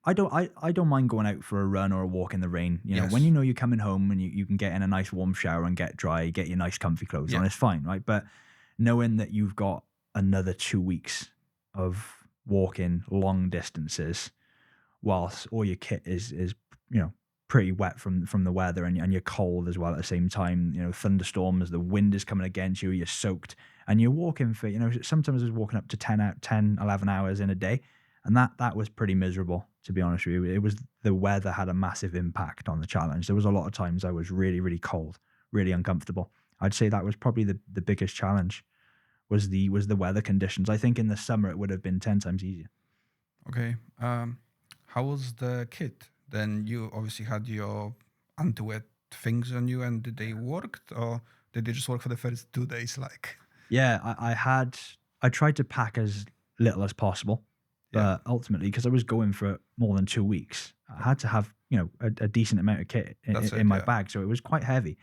I don't mind going out for a run or a walk in the rain. Yes. When you're coming home and you can get in a nice warm shower and get dry, get your nice comfy clothes on, it's fine, right? But knowing that you've got another 2 weeks of walking long distances whilst all your kit is pretty wet from the weather and you're cold as well at the same time, thunderstorms, the wind is coming against you, you're soaked, and you're walking for, sometimes I was walking up to 10, 11 hours in a day. And that was pretty miserable, to be honest with you. It was the weather had a massive impact on the challenge. There was a lot of times I was really, really cold, really uncomfortable. I'd say that was probably the biggest challenge was the weather conditions. I think in the summer it would have been 10 times easier. Okay. How was the kit? Then you obviously had your anti-wet things on you, and did they work, or did they just work for the first 2 days? Yeah, I tried to pack as little as possible. But ultimately, because I was going for more than 2 weeks, I had to have a decent amount of kit in my bag, so it was quite heavy,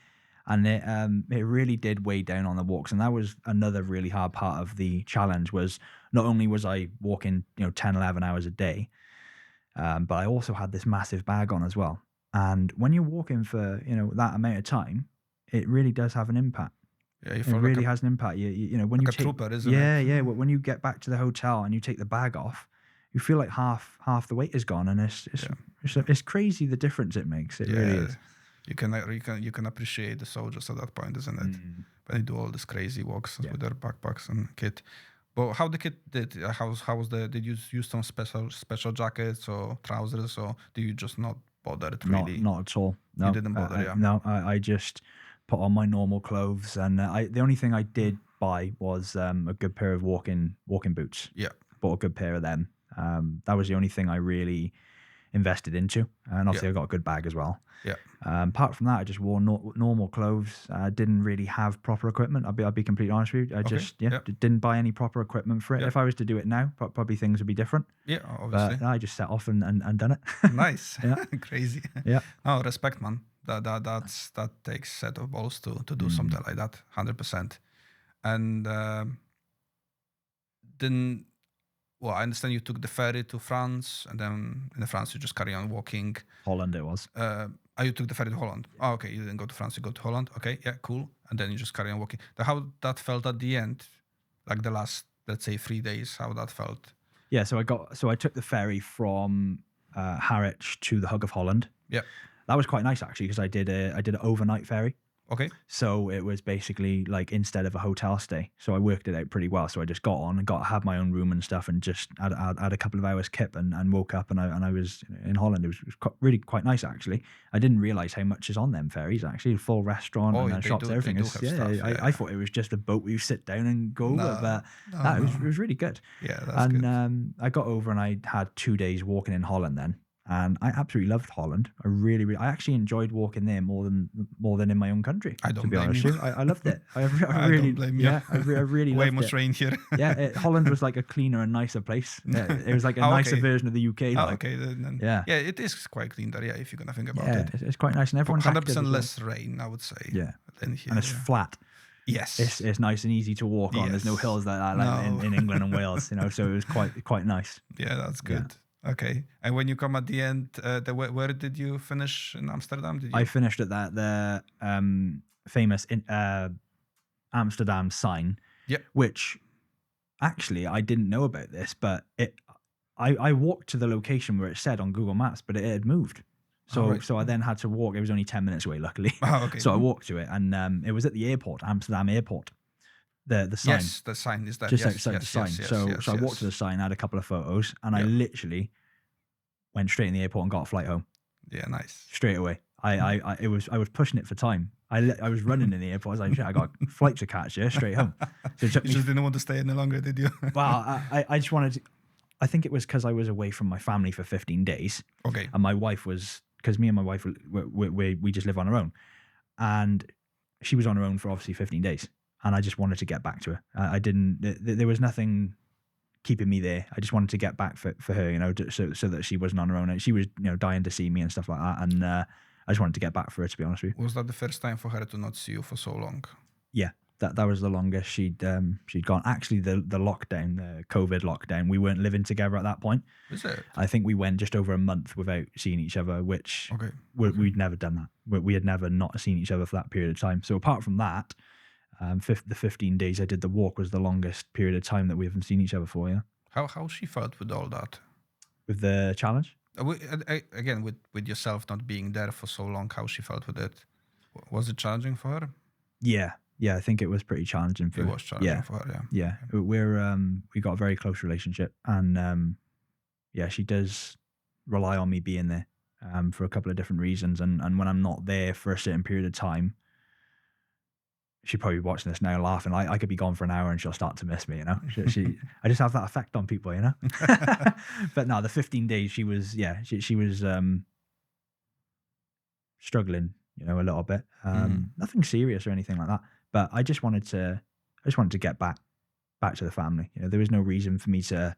and it really did weigh down on the walks. And that was another really hard part of the challenge. Was not only was I walking 10, 11 hours a day, but I also had this massive bag on as well. And when you're walking for that amount of time, it really does have an impact. Yeah, it really has an impact. You when you take, trooper, isn't it? Yeah. When you get back to the hotel and you take the bag off, you feel like half the weight is gone, and it's crazy the difference it makes. It really is. You can appreciate the soldiers at that point, isn't it? When they do all these crazy walks with their backpacks and kit. But how the kit did? How was did you use some special jackets or trousers, or do you just not bother it really? Not at all. No, you didn't bother. No, I just put on my normal clothes, and the only thing I did buy was a good pair of walking boots. Yeah, bought a good pair of them. That was the only thing I really invested into, and obviously I got a good bag as well. Yeah. Apart from that, I just wore normal clothes. I didn't really have proper equipment. I'll be completely honest with you. I just didn't buy any proper equipment for it. If I was to do it now, probably things would be different. Yeah, obviously. But I just set off and done it. Nice. Crazy. Yeah. Oh, respect, man. That takes set of balls to do something like that. 100%. And then. Well, I understand you took the ferry to France, and then in France you just carry on walking. Holland it was. You took the ferry to Holland. Oh, okay. You didn't go to France, you go to Holland. Okay, yeah, cool. And then you just carry on walking. How that felt at the end, like the last, let's say, 3 days, how that felt? Yeah, so I took the ferry from Harwich to the Hug of Holland. Yeah. That was quite nice actually, because I did an overnight ferry. Okay. So it was basically like instead of a hotel stay. So I worked it out pretty well. So I just got on and had my own room and stuff, and just had a couple of hours kip and woke up and I was in Holland. It was really quite nice actually. I didn't realize how much is on them ferries actually. Full restaurant and shops, everything. I thought it was just a boat where you sit down and go over, but it was really good. Yeah, that's good. And I got over and I had 2 days walking in Holland then. And I absolutely loved Holland. I actually enjoyed walking there more than in my own country. I don't to be blame honest you. with you. I loved it. I really don't blame you. Yeah, I really way loved much it. rain here. Yeah, Holland was like a cleaner and nicer place. It was like a nicer version of the UK. Okay, then yeah, it is quite clean there. Yeah, if you're gonna think about it, it's quite nice, and everyone's 100% less rain, I would say. Yeah, than here, and it's flat. Yes, it's nice and easy to walk on. There's no hills like that in England and Wales, so it was quite nice. Yeah, that's good. Yeah. Okay, and when you come at the end, where did you finish in Amsterdam? I finished at the famous Amsterdam sign. Yep. Which actually I didn't know about this, but I walked to the location where it said on Google Maps, but it had moved. So I then had to walk. It was only 10 minutes away, luckily. Oh, okay. So I walked to it, and it was at the airport, Amsterdam airport. The sign. Yes, the sign is there. Just outside the sign. So I walked to the sign, had a couple of photos, and I literally went straight in the airport and got a flight home. Yeah, nice. Straight away. I was pushing it for time. I was running in the airport. I was like, shit, I got a flight to catch here, straight home. So it took you just didn't want to stay any longer, did you? Well, I just wanted to. I think it was because I was away from my family for 15 days. Okay. And my wife was, because me and my wife, we just live on our own. And she was on her own for obviously 15 days. And I just wanted to get back to her. There was nothing keeping me there. I just wanted to get back for her, so that she wasn't on her own. And she was, dying to see me and stuff like that. And I just wanted to get back for her, to be honest with you. Was that the first time for her to not see you for so long? Yeah. That was the longest she'd gone. Actually, the lockdown, the COVID lockdown, we weren't living together at that point. Is it? I think we went just over a month without seeing each other, which we'd never done that. We had never not seen each other for that period of time. So apart from that, the 15 days I did the walk was the longest period of time that we haven't seen each other for. Yeah. How she felt with all that? With the challenge? Again, with yourself not being there for so long, how she felt with it? Was it challenging for her? Yeah, I think it was pretty challenging for her. It was challenging for her, yeah. We got a very close relationship, and she does rely on me being there for a couple of different reasons, and when I'm not there for a certain period of time, she'd probably be watching this now laughing. I could be gone for an hour and she'll start to miss me, I just have that effect on people, But no, the 15 days she was struggling, a little bit. Nothing serious or anything like that. But I just wanted to get back to the family. There was no reason for me to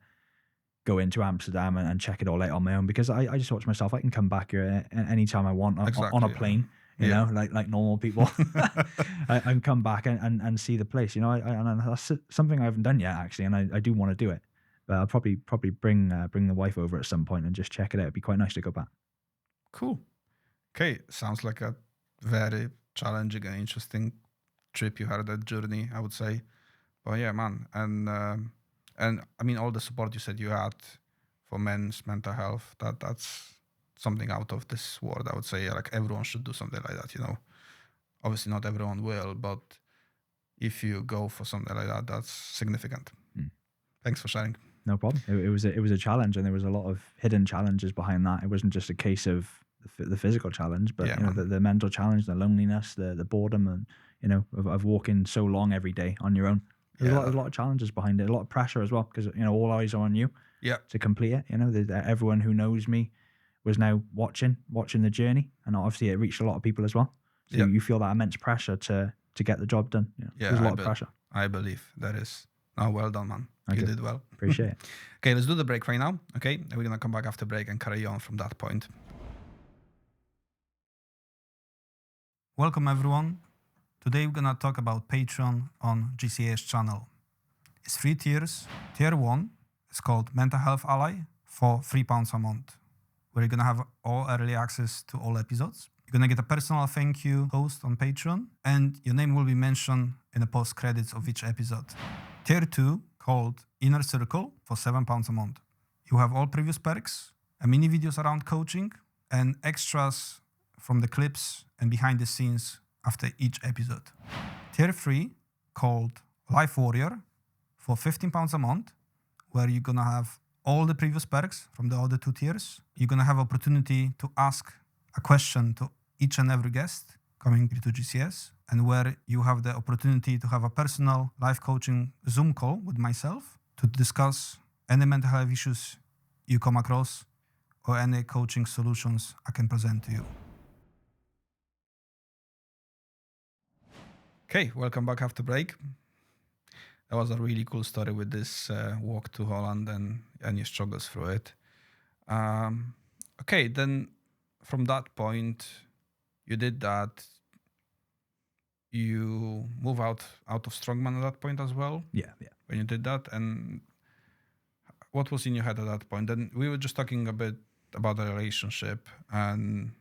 go into Amsterdam and check it all out on my own, because I just thought to myself, I can come back here anytime I want on a plane, like normal people. I can come back and see the place, and that's something I haven't done yet, actually, and I do want to do it. But I'll probably bring the wife over at some point and just check it out. It'd be quite nice to go back. Cool. Okay, sounds like a very challenging and interesting trip you had, that journey, I would say. But yeah, man, and I mean, all the support you said you had for men's mental health. That's something out of this world. I would say like everyone should do something like that. Obviously not everyone will, but if you go for something like that, that's significant. Thanks for sharing. No problem. It was a challenge, and there was a lot of hidden challenges behind that. It wasn't just a case of the physical challenge, but the mental challenge, the loneliness, the boredom, and of walking so long every day on your own. There's a lot of challenges behind it, a lot of pressure as well, because all eyes are on you to complete it. Everyone who knows me was now watching the journey, and obviously it reached a lot of people as well. So you feel that immense pressure to get the job done. There's a lot of pressure. I believe that is. Oh, well done, man. You did well. Appreciate it. Okay, let's do the break right now. Okay, and we're gonna come back after break and carry on from that point. Welcome everyone. Today we're gonna talk about Patreon on GCA's channel. It's 3 tiers. Tier 1 is called Mental Health Ally for £3 a month, where you're gonna have all early access to all episodes. You're gonna get a personal thank you post on Patreon, and your name will be mentioned in the post credits of each episode. Tier 2, called Inner Circle, for £7 a month. You have all previous perks, and mini videos around coaching, and extras from the clips and behind the scenes after each episode. Tier 3, called Life Warrior, for £15 a month, where you're gonna have all the previous perks from the other 2 tiers. You're gonna have opportunity to ask a question to each and every guest coming to GCS, and where you have the opportunity to have a personal life coaching Zoom call with myself to discuss any mental health issues you come across or any coaching solutions I can present to you. Okay, welcome back after break. That was a really cool story with this walk to Holland and your struggles through it. Okay, then from that point, you did that. You move out of strongman at that point as well. Yeah. When you did that, and what was in your head at that point? Then we were just talking a bit about the relationship, and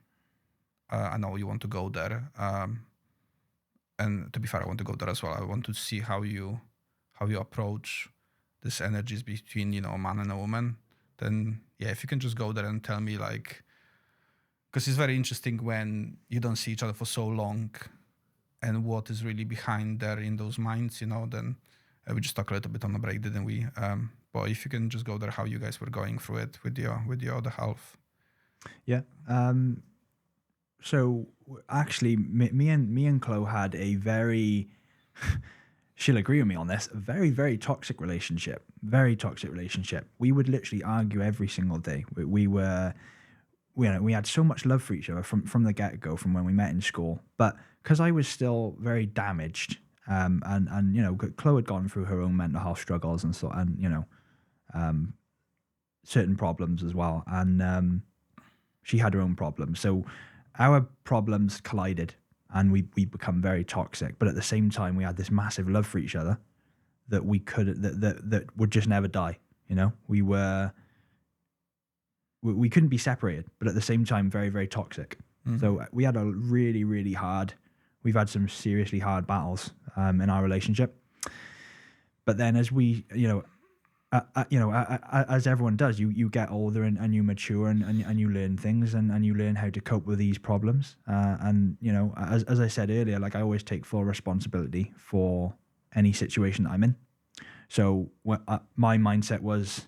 I know you want to go there. And to be fair, I want to go there as well. I want to see how you approach these energies between a man and a woman. Then if you can just go there and tell me, like, because it's very interesting when you don't see each other for so long, and what is really behind there in those minds, then we just talked a little bit on the break, didn't we? But if you can just go there, how you guys were going through it with your other half. Yeah. So actually, me and Chloe had a very, she'll agree with me on this, a very, very toxic relationship. Very toxic relationship. We would literally argue every single day. We had so much love for each other from the get-go, from when we met in school. But because I was still very damaged, and Chloe had gone through her own mental health struggles and certain problems as well, and she had her own problems. So our problems collided, and we become very toxic. But at the same time, we had this massive love for each other that that would just never die. We couldn't be separated, but at the same time, very, very toxic. Mm-hmm. So we had a really, really we've had some seriously hard battles in our relationship. But then as we, as everyone does, you get older and you mature and you learn things and you learn how to cope with these problems. As I said earlier, like, I always take full responsibility for any situation that I'm in. So my mindset was,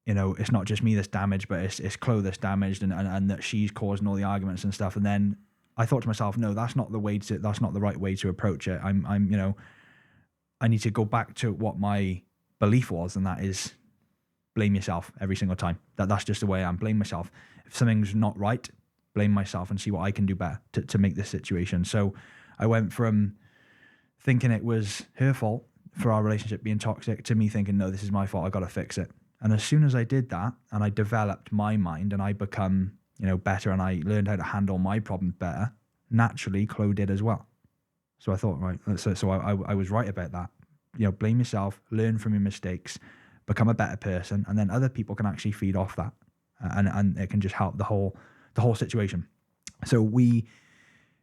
it's not just me that's damaged, but it's Chloe that's damaged, and that she's causing all the arguments and stuff. And then I thought to myself, no, that's not the right way to approach it. I need to go back to what my belief was, and that is blame yourself every single time. That's just the way I am. Blame myself. If something's not right, blame myself and see what I can do better to make this situation. So I went from thinking it was her fault for our relationship being toxic to me thinking, no, this is my fault. I got to fix it. And as soon as I did that, and I developed my mind, and I become, better, and I learned how to handle my problems better, naturally, Chloe did as well. So I thought, right, so I was right about that. Blame yourself, learn from your mistakes, become a better person, and then other people can actually feed off that, and it can just help the whole situation. So we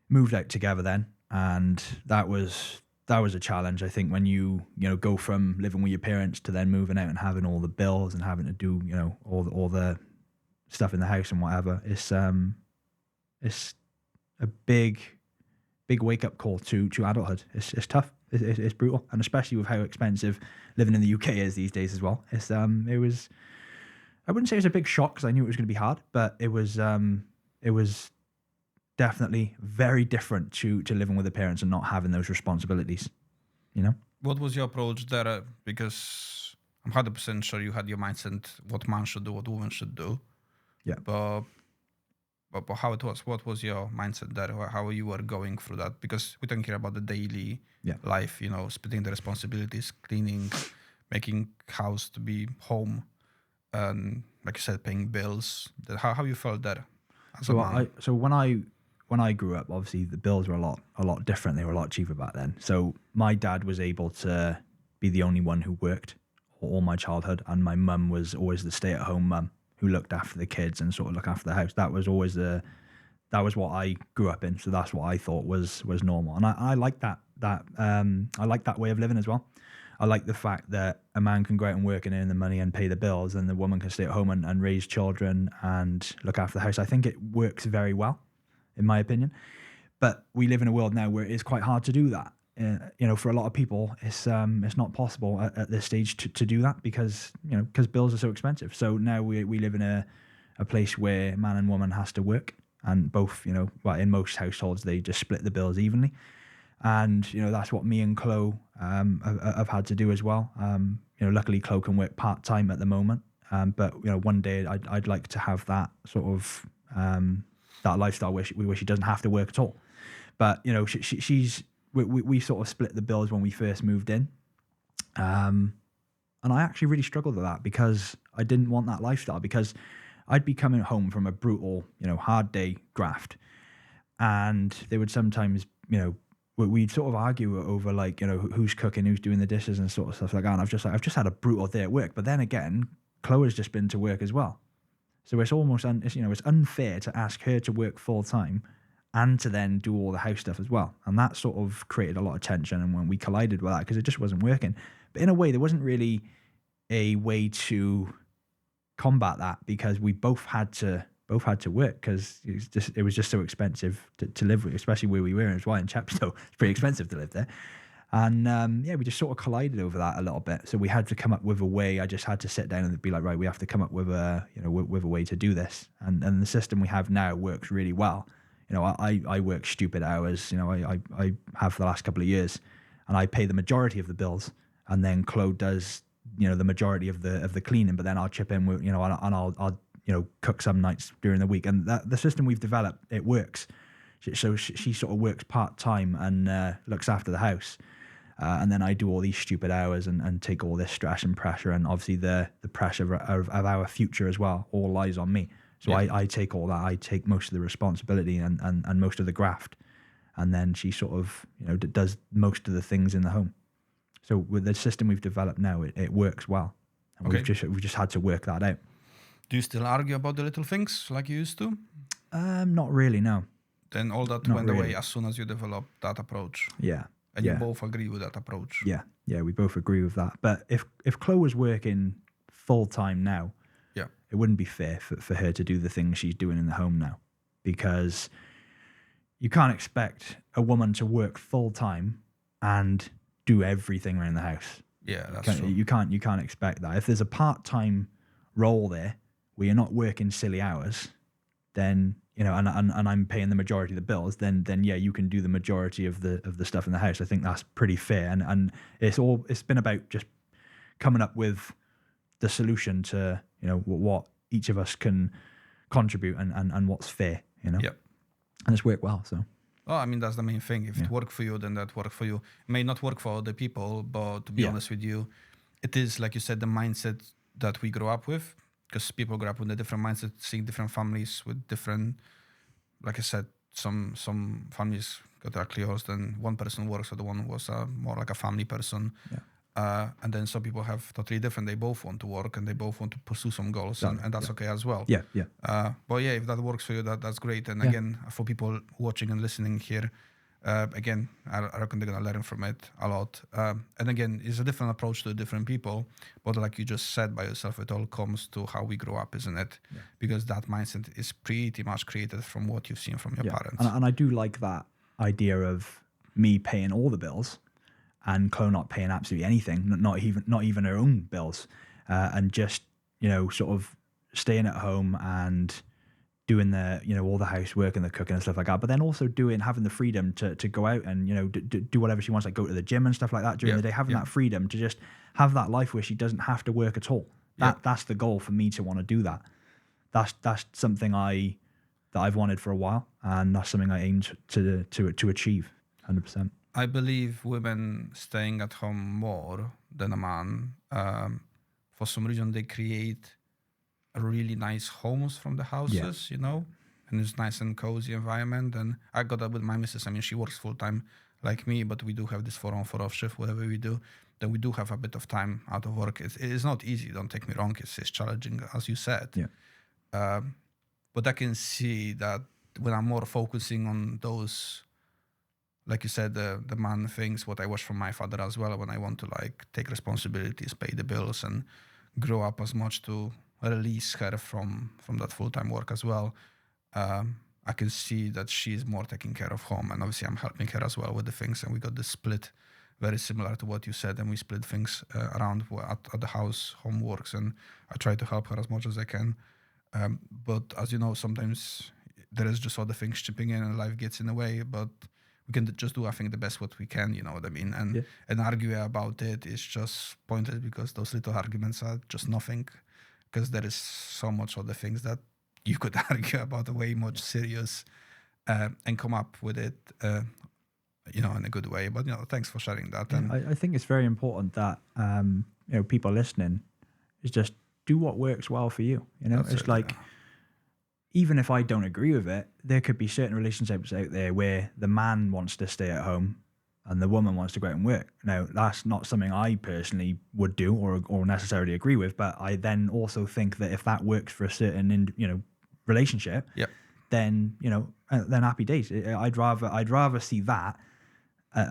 moved out together then, and that was was a challenge. I think when you go from living with your parents to then moving out and having all the bills and having to do, all the stuff in the house and whatever, it's a big wake up call to adulthood. It's tough. It's brutal, and especially with how expensive living in the UK is these days as well. It was. I wouldn't say it was a big shock because I knew it was going to be hard, but it was definitely very different to living with the parents and not having those responsibilities. What was your approach there? Because I'm 100% sure you had your mindset what man should do, what woman should do. Yeah. But how it was? What was your mindset there? How you were going through that? Because we don't care about the daily life, splitting the responsibilities, cleaning, making house to be home, and like you said, paying bills. How you felt there? So when I grew up, obviously the bills were a lot different. They were a lot cheaper back then. So my dad was able to be the only one who worked all my childhood, and my mum was always the stay-at-home mum who looked after the kids and sort of looked after the house. That was always that was what I grew up in. So that's what I thought was normal, and I like that. I like that way of living as well. I like the fact that a man can go out and work and earn the money and pay the bills, and the woman can stay at home and raise children and look after the house. I think it works very well, in my opinion. But we live in a world now where it is quite hard to do that. For a lot of people, it's not possible at this stage to do that because bills are so expensive. So now we live in a place where man and woman has to work, and both, in most households, they just split the bills evenly. And, that's what me and Chloe have had to do as well. Luckily, Chloe can work part-time at the moment. But, one day I'd like to have that sort of that lifestyle where she doesn't have to work at all. But, we sort of split the bills when we first moved in. And I actually really struggled with that because I didn't want that lifestyle, because I'd be coming home from a brutal, hard day graft. And they would sometimes, we'd sort of argue over who's cooking, who's doing the dishes and sort of stuff like that. And I've just had a brutal day at work. But then again, Chloe's just been to work as well. So it's almost, it's unfair to ask her to work full time and to then do all the house stuff as well. And that sort of created a lot of tension. And when we collided with that, because it just wasn't working. But in a way, there wasn't really a way to combat that, because we both had to work, because it was just so expensive to live with, especially where we were as well in Chepstow. It's pretty expensive to live there. And we just sort of collided over that a little bit. So we had to come up with a way. I just had to sit down and be like, right, we have to come up with a way to do this. And the system we have now works really well. I work stupid hours. I have for the last couple of years, and I pay the majority of the bills, and then Chloe does the majority of the cleaning. But then I'll chip in with and I'll cook some nights during the week. And the system we've developed, it works. So she sort of works part time and looks after the house. And then I do all these stupid hours and take all this stress and pressure, and obviously the pressure of our future as well all lies on me. So I take all that. I take most of the responsibility and most of the graft, and then she sort of does most of the things in the home. So with the system we've developed now, it works well, and we've just had to work that out. Do you still argue about the little things like you used to? Not really, no. Then all that went away as soon as you developed that approach. Yeah. And you both agree with that approach. Yeah, we both agree with that. But if Chloe was working full time now, it wouldn't be fair for her to do the things she's doing in the home now, because you can't expect a woman to work full time and do everything around the house. Yeah, that's true. You can't expect that. If there's a part-time role there where you're not working silly hours, then and I'm paying the majority of the bills, then you can do the majority of the stuff in the house. I think that's pretty fair, and it's been about just coming up with the solution to what each of us can contribute and what's fair, and it's worked well. So that's the main thing. If it worked for you, then that worked for you. It may not work for other people, but to be honest with you, it is, like you said, the mindset that we grow up with. Because people grow up with a different mindset, seeing different families with different, like I said, some families got their clear house, then one person works, so the one was more like a family person. And then some people have totally different. They both want to work and they both want to pursue some goals, and that's okay as well. But if that works for you, that's great. And again, for people watching and listening here, Again, I reckon they're gonna learn from it a lot. And again, it's a different approach to different people. But like you just said by yourself, it all comes to how we grow up, isn't it? Yeah. Because that mindset is pretty much created from what you've seen from your parents. And I do like that idea of me paying all the bills and Chloe not paying absolutely anything, not even her own bills, and just, you know, sort of staying at home and doing the, you know, all the housework and the cooking and stuff like that, but then also having the freedom to go out and, you know, do whatever she wants, like go to the gym and stuff like that during the day, having that freedom to just have that life where she doesn't have to work at all. That's the goal for me, to want to do that. That's something that I've wanted for a while, and that's something I aim to achieve 100%. I believe women staying at home more than a man, for some reason they create really nice homes from the houses, you know, and it's nice and cozy environment. And I got that with my missus. I mean, she works full time like me, but we do have this 4 on 4 off shift, whatever we do. Then we do have a bit of time out of work. It's not easy, don't take me wrong. It's challenging, as you said. But I can see that when I'm more focusing on those, like you said, the man things, what I watched from my father as well, when I want to like take responsibilities, pay the bills, and grow up as much to release her from that full-time work as well. I can see that she's more taking care of home, and obviously I'm helping her as well with the things, and we got this split very similar to what you said, and we split things around at the house, homeworks, and I try to help her as much as I can. But as you know, sometimes there is just other things chipping in and life gets in the way, but we can just do, I think, the best what we can, you know what I mean? And argue about it is just pointless, because those little arguments are just nothing, because there is so much other things that you could argue about way much serious and come up with it, you know, in a good way. But, you know, thanks for sharing that. Yeah, and I think it's very important that, you know, people listening is just do what works well for you. You know, it's like, even if I don't agree with it, there could be certain relationships out there where the man wants to stay at home and the woman wants to go out and work. Now, that's not something I personally would do or necessarily agree with, but I then also think that if that works for a certain, you know, relationship, then, you know, then happy days. I'd rather see that,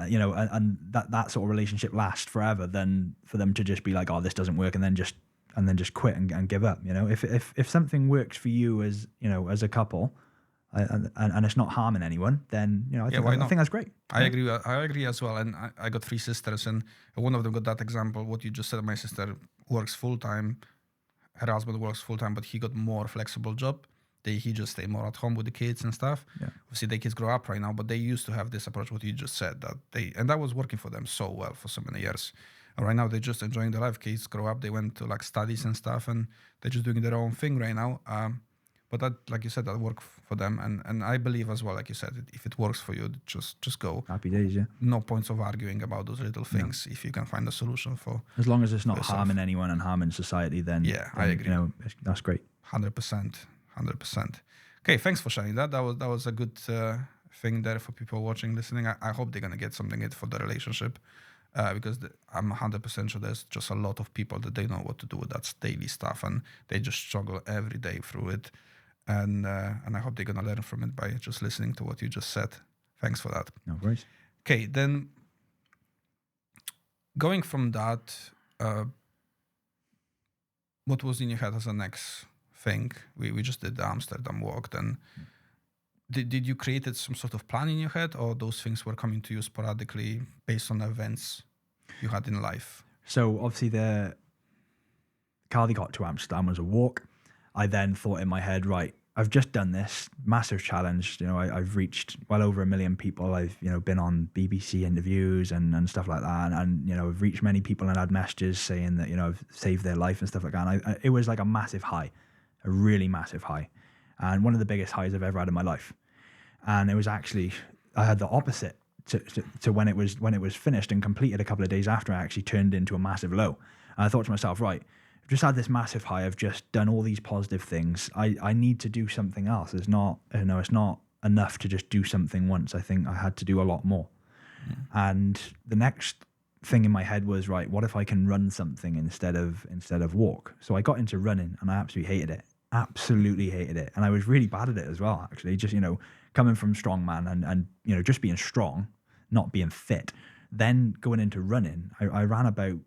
you know, and that sort of relationship last forever than for them to just be like, oh, this doesn't work, and then just quit and give up. You know, if something works for you as, you know, as a couple, and it's not harming anyone, then, you know, I think that's great. I agree as well. And I got 3 sisters, and one of them got that example, what you just said. My sister works full time, her husband works full time, but he got more flexible job. He just stay more at home with the kids and stuff. Obviously the kids grow up right now, but they used to have this approach, what you just said, and that was working for them so well for so many years. And right now they're just enjoying their life. Kids grow up, they went to like studies and stuff, and they're just doing their own thing right now. But that, like you said, that worked for them, and I believe as well, like you said, if it works for you, just go. Happy days, yeah. No points of arguing about those little things. If you can find a solution for, as long as it's not harming anyone and harming society, then I agree. You know, that's great. 100%. Okay, thanks for sharing that. That was a good thing there for people watching, listening. I hope they're gonna get something for the relationship, because I'm 100% sure there's just a lot of people that they know what to do with that daily stuff, and they just struggle every day through it. And I hope they're gonna learn from it by just listening to what you just said. Thanks for that. No worries. Okay, then going from that, what was in your head as the next thing? We just did the Amsterdam walk. Then did you create some sort of plan in your head, or those things were coming to you sporadically based on events you had in life? So obviously the Cardiff got to Amsterdam was a walk. I then thought in my head, right, I've just done this massive challenge. You know, I've reached well over 1 million people. I've, you know, been on BBC interviews and stuff like that. And, you know, I've reached many people and had messages saying that, you know, I've saved their life and stuff like that. And it was like a massive high, a really massive high. And one of the biggest highs I've ever had in my life. And it was actually, I had the opposite to when it was finished and completed a couple of days after. I actually turned into a massive low. And I thought to myself, right, I've just had this massive high. I've just done all these positive things. I need to do something else. It's not, you know, it's not enough to just do something once. I think I had to do a lot more. And the next thing in my head was, right, what if I can run something instead of walk? So I got into running, and I absolutely hated it. absolutely hated it. And I was really bad at it as well, actually. Just, coming from strongman and just being strong, not being fit. Then going into running, I ran about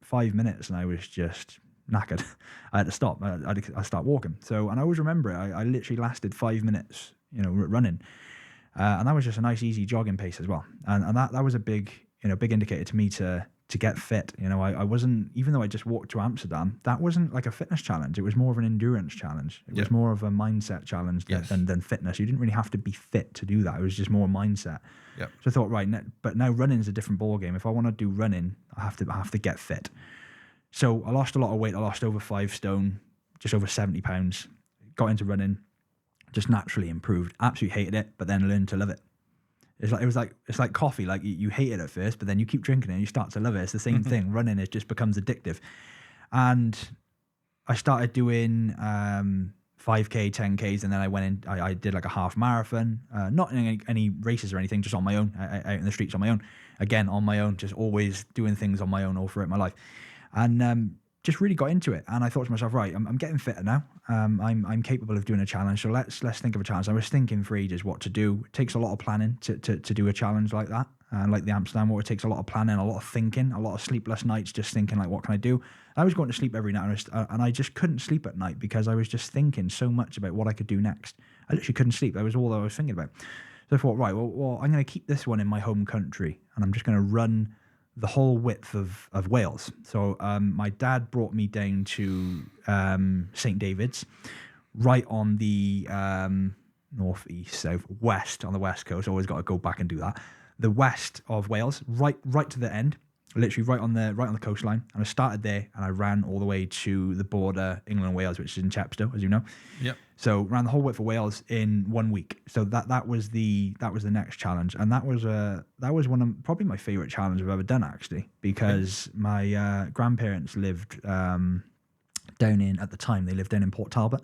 5 minutes and I was just knackered. I had to stop. I start walking. So, and I always remember it. I literally lasted 5 minutes, running. And that was just a nice, easy jogging pace as well. And that was a big indicator to me to get fit. I wasn't, even though I just walked to Amsterdam, that wasn't like a fitness challenge. It was more of an endurance challenge. It was more of a mindset challenge than fitness. You didn't really have to be fit to do that. It was just more mindset. Yep. So I thought, right, but now running is a different ballgame. If I want to do running, I have to get fit. So I lost a lot of weight. I lost over 5 stone, just over 70 pounds. Got into running, just naturally improved. Absolutely hated it, but then learned to love it. It's like coffee. Like you hate it at first, but then you keep drinking it and you start to love it. It's the same thing. Running, it just becomes addictive. And I started doing 5K, 10Ks, and then I went in. I did like a half marathon, not in any races or anything, just on my own, out in the streets on my own. Again, on my own, just always doing things on my own all throughout my life, and just really got into it. And I thought to myself, right, I'm getting fitter now. I'm capable of doing a challenge. So let's think of a challenge. I was thinking for ages what to do. It takes a lot of planning to do a challenge like that. Like the Amsterdam Water, it takes a lot of planning, a lot of thinking, a lot of sleepless nights, just thinking like, what can I do? I was going to sleep every night and I just couldn't sleep at night because I was just thinking so much about what I could do next. I literally couldn't sleep. That was all I was thinking about. So I thought, right, well I'm going to keep this one in my home country and I'm just going to run the whole width of Wales. So my dad brought me down to St. David's, right on the northeast, south, west, on the west coast. Always got to go back and do that. The west of Wales, right to the end, literally right on the coastline. And I started there and I ran all the way to the border, England and Wales, which is in Chepstow, as you know. Yep. So ran the whole width of Wales in 1 week. So that was the next challenge, and that was one of probably my favorite challenge I've ever done, actually, because my grandparents lived down in, at the time they lived down in Port Talbot.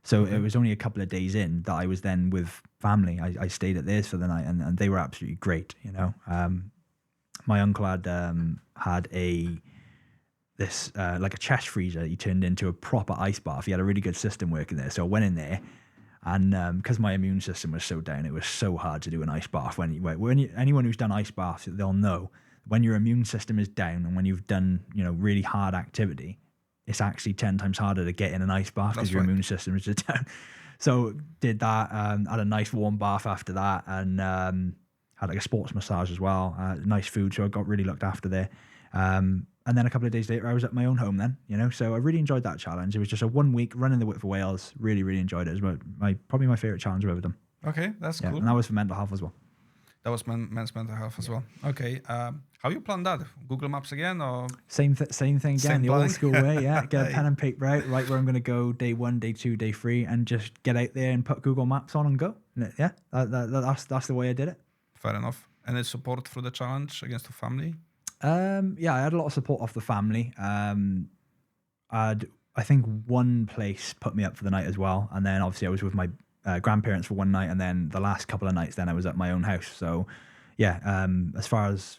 So it was only a couple of days in that I was then with family. I stayed at theirs for the night, and they were absolutely great. My uncle had like a chest freezer he turned into a proper ice bath. He had a really good system working there. So I went in there, and because my immune system was so down, it was so hard to do an ice bath. Anyone who's done ice baths, they'll know when your immune system is down and when you've done really hard activity, it's actually 10 times harder to get in an ice bath because your immune system is just down. So did that, had a nice warm bath after that, and had like a sports massage as well. Nice food, so I got really looked after there. And then a couple of days later, I was at my own home then, so I really enjoyed that challenge. It was just a 1 week running the width of Wales. Really, really enjoyed it. It was probably my favorite challenge I've ever done. Okay, that's cool. And that was for mental health as well. That was men's mental health as well. Okay, how you plan that? Google Maps again, or same thing again? Same the plan. old school way, yeah. Get a pen and paper out, write where I'm going to go day 1, day 2, day 3, and just get out there and put Google Maps on and go. Yeah, that's the way I did it. Fair enough. Any support for the challenge against the family? Yeah, I had a lot of support off the family. I think one place put me up for the night as well, and then obviously I was with my grandparents for one night, and then the last couple of nights then I was at my own house. So yeah, as far as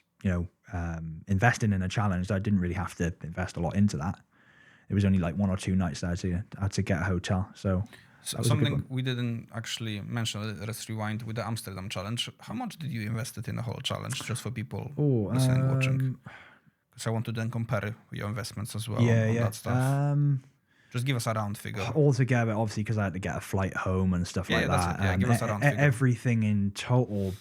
investing in a challenge, I didn't really have to invest a lot into that. It was only like 1 or 2 nights that I had to get a hotel. So something we didn't actually mention, let's rewind, with the Amsterdam challenge. How much did you invest in the whole challenge, just for people listening, watching? Because I want to then compare your investments as well on that stuff. Just give us a round figure. Altogether, obviously, because I had to get a flight home and stuff like that. Yeah, give us a round figure. Everything in total,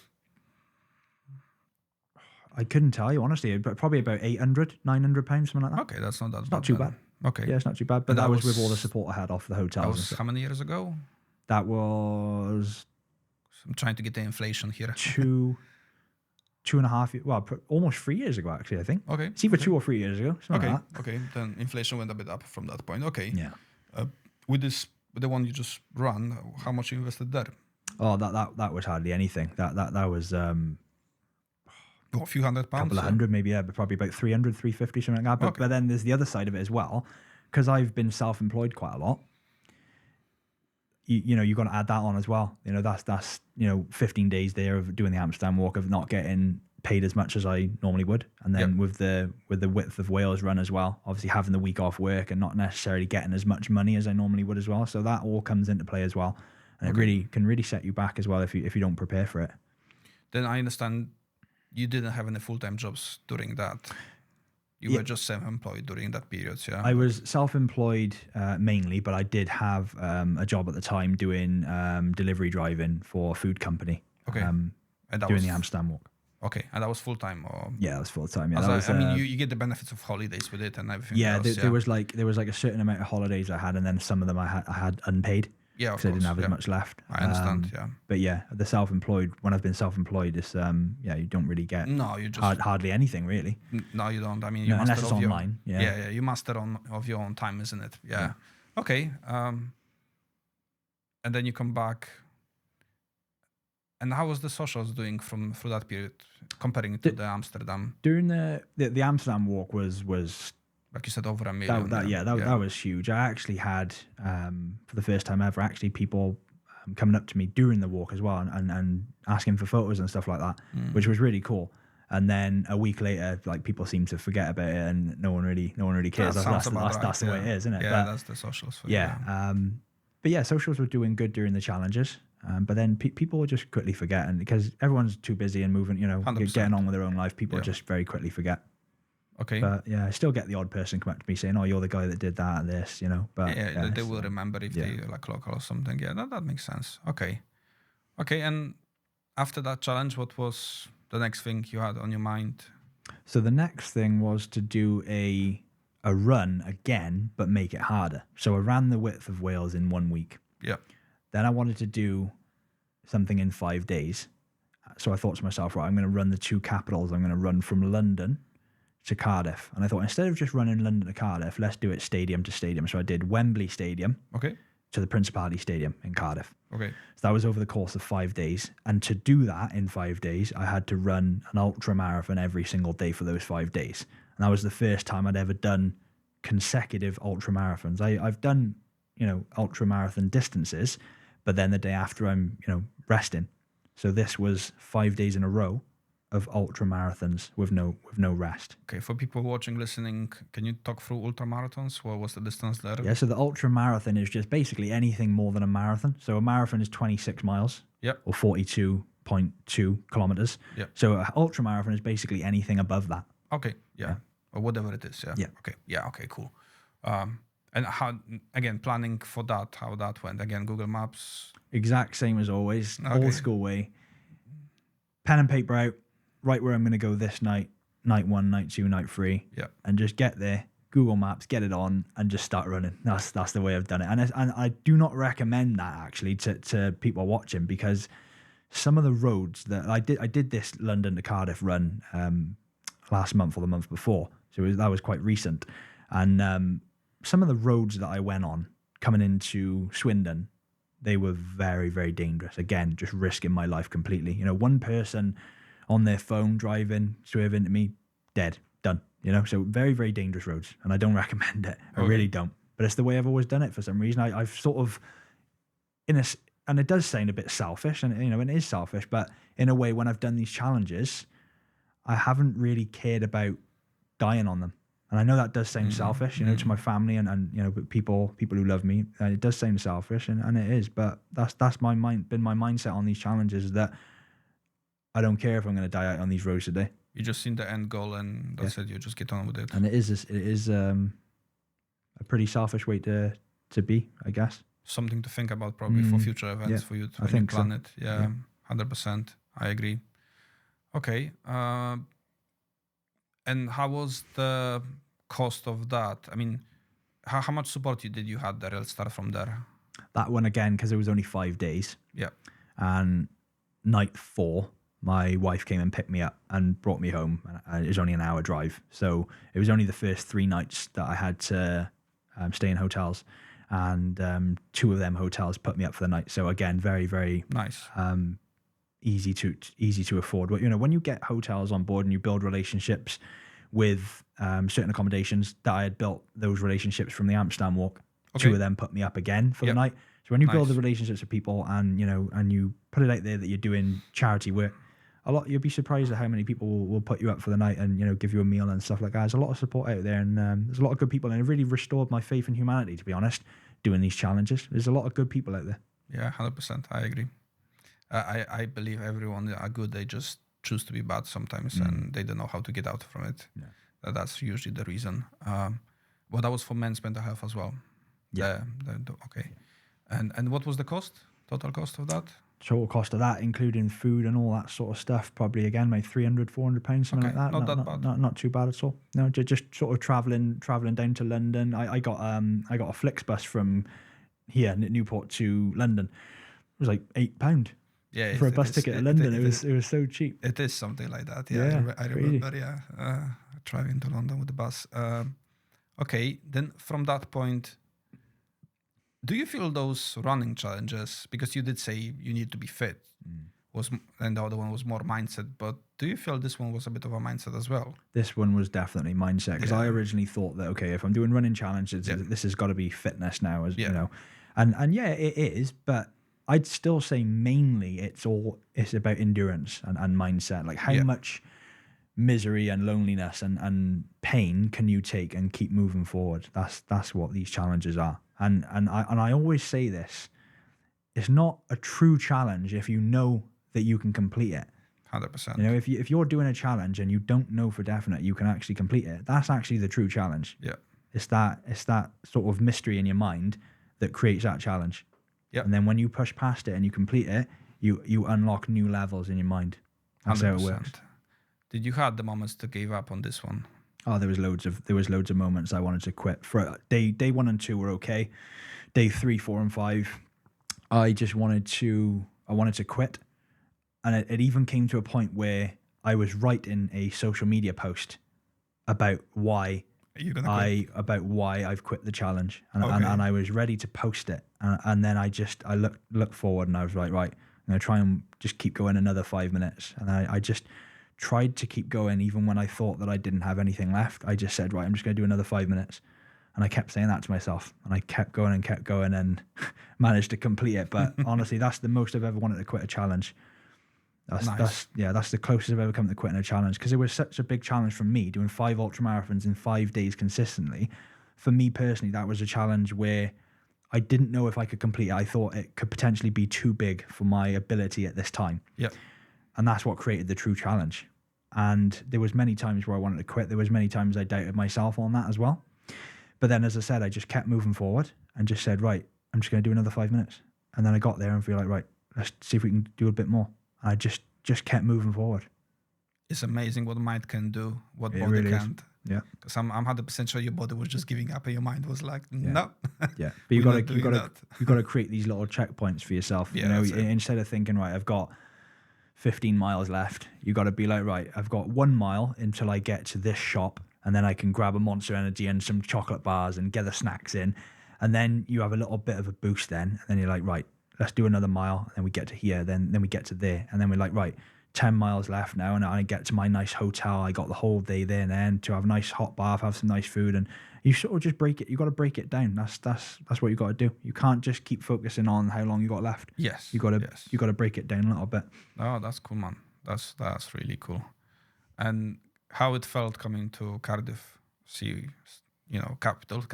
I couldn't tell you, honestly, but probably about 800, 900 pounds, something like that. Okay, that's not that bad. Not too bad. Okay. Yeah, it's not too bad. But that was with all the support I had off the hotels. That was how many years ago? That was... I'm trying to get the inflation here. 2.5 years, well, almost 3 years ago, actually, I think. Okay. It's either 2 or 3 years ago. Okay. Then inflation went a bit up from that point. Okay. Yeah. With the one you just run, how much you invested there? Oh, that was hardly anything. That was a few £100. Couple of hundred, maybe, yeah, but probably about 300, 350, something like that. But then there's the other side of it as well, because I've been self-employed quite a lot. you've got to add that on as well. That's 15 days there of doing the Amsterdam walk, of not getting paid as much as I normally would, and then with the width of Wales run as well, obviously having the week off work and not necessarily getting as much money as I normally would as well. So that all comes into play as well, and it really can set you back as well if you don't prepare for it. Then I understand you didn't have any full-time jobs during that. You were just self-employed during that period, yeah? I was self-employed mainly, but I did have a job at the time doing delivery driving for a food company. Okay. And that doing the Amsterdam walk. Okay, and that was full-time, or? Yeah, that was full-time. Yeah, I mean, you get the benefits of holidays with it and everything else. There was like a certain amount of holidays I had, and then some of them I had unpaid. Yeah, of course. I didn't have as much left. I understand. Yeah. But yeah, the self-employed. When I've been self-employed, it's you don't really get you just hardly anything really. No, you don't. I mean, you unless it's online. Yeah. You master of your own time, isn't it? Yeah. Okay. And then you come back. And how was the socials doing through that period, comparing to the Amsterdam? During the Amsterdam walk was like you said, over 1 million. That was huge. I actually had for the first time ever people coming up to me during the walk as well and asking for photos and stuff like that, which was really cool. And then a week later, like, people seem to forget about it and no one really cares. That's the way it is, isn't it? Yeah, that's the socials for you. But yeah, socials were doing good during the challenges. But then people will just quickly forget, and because everyone's too busy and moving, 100%. Getting on with their own life, people just very quickly forget. Okay. But yeah, I still get the odd person come up to me saying, "Oh, you're the guy that did that and this," But they will remember if they like local or something. Yeah, that makes sense. Okay. And after that challenge, what was the next thing you had on your mind? So the next thing was to do a run again, but make it harder. So I ran the width of Wales in 1 week. Yeah. Then I wanted to do something in 5 days. So I thought to myself, right, I'm going to run the two capitals. I'm going to run from London to Cardiff. And I thought, instead of just running London to Cardiff, let's do it stadium to stadium. So I did Wembley Stadium to the Principality Stadium in Cardiff. Okay. So that was over the course of 5 days. And to do that in 5 days, I had to run an ultra marathon every single day for those 5 days. And that was the first time I'd ever done consecutive ultra marathons. I've done, ultra marathon distances, but then the day after I'm, resting. So this was 5 days in a row of ultra marathons with no rest. Okay, for people watching, listening, can you talk through ultra marathons? What was the distance there? Yeah, so the ultra marathon is just basically anything more than a marathon. So a marathon is 26 miles. Yep. Or 42.2 kilometers. Yep. So an ultra marathon is basically anything above that. Okay. Yeah. Or whatever it is. Yeah. Yeah. Okay. Yeah. Okay. Cool. And how, again, planning for that, how that went? Again, Google Maps? Exact same as always, old school way. Pen and paper out, right where I'm going to go this night, night 1, night 2, night 3. Yeah. And just get there, Google Maps, get it on, and just start running. That's the way I've done it. And I do not recommend that, actually, to people watching, because some of the roads that I did this London to Cardiff run last month or the month before. So that was quite recent. And some of the roads that I went on coming into Swindon, they were very, very dangerous. Again, just risking my life completely. One person on their phone driving, swerve into me, dead, done. So very, very dangerous roads. And I don't recommend it. I really don't. But it's the way I've always done it for some reason. I've sort of, and it does sound a bit selfish, and it is selfish, but in a way, when I've done these challenges, I haven't really cared about dying on them. And I know that does sound selfish, to my family and but people who love me. It does sound selfish, and it is. But that's been my mindset on these challenges, that I don't care if I'm going to die out on these roads today. You just seen the end goal, and that's it. You just get on with it. And it is a pretty selfish way to be, I guess. Something to think about probably for future events for you to plan it. Yeah, 100%. I agree. Okay. And how was the cost of that? I mean, how much support did you have there? Let's start from there. That one again, because it was only 5 days. Yeah. And night 4, my wife came and picked me up and brought me home. It was only an hour drive. So it was only the first 3 nights that I had to stay in hotels. And 2 of them hotels put me up for the night. So again, very, very nice. Easy to afford. But when you get hotels on board and you build relationships with certain accommodations, that I had built those relationships from the Amsterdam walk. 2 of them put me up again for the night. So when you build Nice. the relationships with people and, and you put it out there that you're doing charity work, you'll be surprised at how many people will put you up for the night and, give you a meal and stuff like that. There's a lot of support out there, and there's a lot of good people, and it really restored my faith in humanity, to be honest, doing these challenges. There's a lot of good people out there. Yeah, 100%. I agree. I believe everyone are good. They just choose to be bad sometimes, and they don't know how to get out from it. Yeah. That's usually the reason. But that was for men's mental health as well. Yeah. Okay. And what was the cost? Total cost of that? Total cost of that, including food and all that sort of stuff, probably again, maybe £300, £400, something like that. Not that bad. Not too bad at all. No, just sort of traveling down to London. I got a Flixbus from here, Newport to London. It was like £8. Yeah, for a bus ticket to London. It was so cheap. It is something like that. I crazy. remember. Driving to London with the bus. Okay, then from that point, do you feel those running challenges, because you did say you need to be fit, and the other one was more mindset, but do you feel this one was a bit of a mindset as well? This one was definitely mindset, because I originally thought that, okay, if I'm doing running challenges, this has got to be fitness now, you know. And yeah, it is, but I'd still say mainly it's about endurance and mindset. Like how much misery and loneliness and pain can you take and keep moving forward? That's what these challenges are. And I always say this: it's not a true challenge if you know that you can complete it. 100%. You know, if you're doing a challenge and you don't know for definite you can actually complete it, that's actually the true challenge. Yeah. It's that sort of mystery in your mind that creates that challenge. Yeah. And then when you push past it and you complete it, you unlock new levels in your mind. That's 100%. how it works. Did you have the moments to give up on this one? Oh, there was loads of moments I wanted to quit. For day 1 and 2 were okay. Day 3, 4, and 5, I just wanted to quit. And it even came to a point where I was writing a social media post about why I've quit the challenge, and I was ready to post it, and then I looked forward and I was like, right, I'm gonna try and just keep going another 5 minutes, and I just tried to keep going even when I thought that I didn't have anything left. I just said, right, I'm just gonna do another 5 minutes, and I kept saying that to myself, and I kept going and managed to complete it. But honestly, that's the most I've ever wanted to quit a challenge. That's the closest I've ever come to quitting a challenge, because it was such a big challenge for me, doing 5 ultramarathons in 5 days consistently. For me personally, that was a challenge where I didn't know if I could complete it. I thought it could potentially be too big for my ability at this time. Yeah. And that's what created the true challenge. And there was many times where I wanted to quit. There was many times I doubted myself on that as well. But then, as I said, I just kept moving forward and just said, right, I'm just going to do another 5 minutes. And then I got there and feel like, right, let's see if we can do a bit more. I just kept moving forward. It's amazing what mind can do, what body really can't. Yeah. Because I'm 100% sure your body was just giving up and your mind was like, no. Yeah. But you got to create these little checkpoints for yourself. Yeah, you know, instead of thinking, right, I've got 15 miles left, you got to be like, right, I've got 1 mile until I get to this shop, and then I can grab a Monster Energy and some chocolate bars and get the snacks in. And then you have a little bit of a boost then. And then you're like, right, let's do another mile. And then we get to here, then we get to there. And then we're like, right, 10 miles left now. And I get to my nice hotel. I got the whole day there and then to have a nice hot bath, have some nice food. And you sort of just break it. You got to break it down. That's what you got to do. You can't just keep focusing on how long you got left. Yes. You got to break it down a little bit. Oh, that's cool, man. That's really cool. And how it felt coming to Cardiff, see, you know, capital.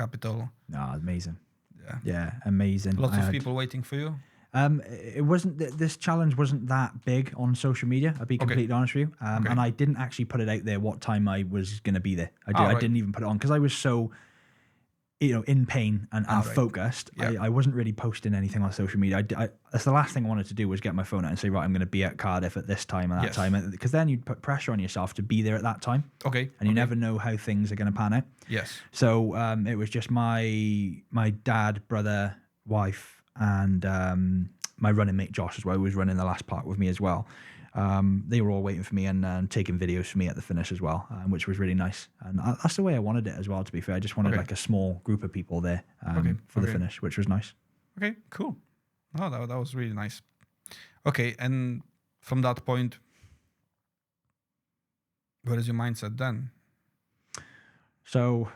Ah, amazing. Yeah. Yeah, amazing. Lots of people waiting for you. It wasn't. This challenge wasn't that big on social media. I'll be completely honest with you. And I didn't actually put it out there what time I was going to be there. I didn't even put it on because I was so, in pain and focused. Yeah. I wasn't really posting anything on social media. That's the last thing I wanted to do was get my phone out and say, right, I'm going to be at Cardiff at this time and that time, because then you'd put pressure on yourself to be there at that time. Okay. And you never know how things are going to pan out. Yes. So it was just my dad, brother, wife, and my running mate Josh as well, who was running the last part with me as well. They were all waiting for me and taking videos for me at the finish as well, which was really nice. And that's the way I wanted it as well, to be fair. I just wanted like a small group of people there for the finish, which was nice. Okay, cool. Oh, that was really nice. Okay, and from that point, what is your mindset then? So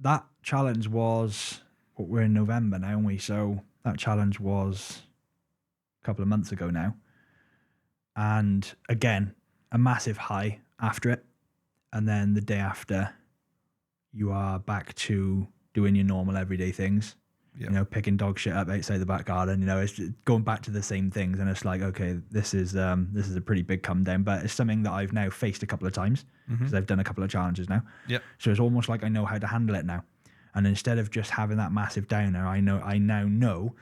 that challenge was, we're in November now, aren't we? So That challenge was a couple of months ago now. And again, a massive high after it. And then the day after, you are back to doing your normal everyday things. Yeah. You know, picking dog shit up outside the back garden. You know, it's just going back to the same things, and it's like, okay, this is a pretty big come down, but it's something that I've now faced a couple of times because I've done a couple of challenges now. Yeah. So it's almost like I know how to handle it now, and instead of just having that massive downer, I now know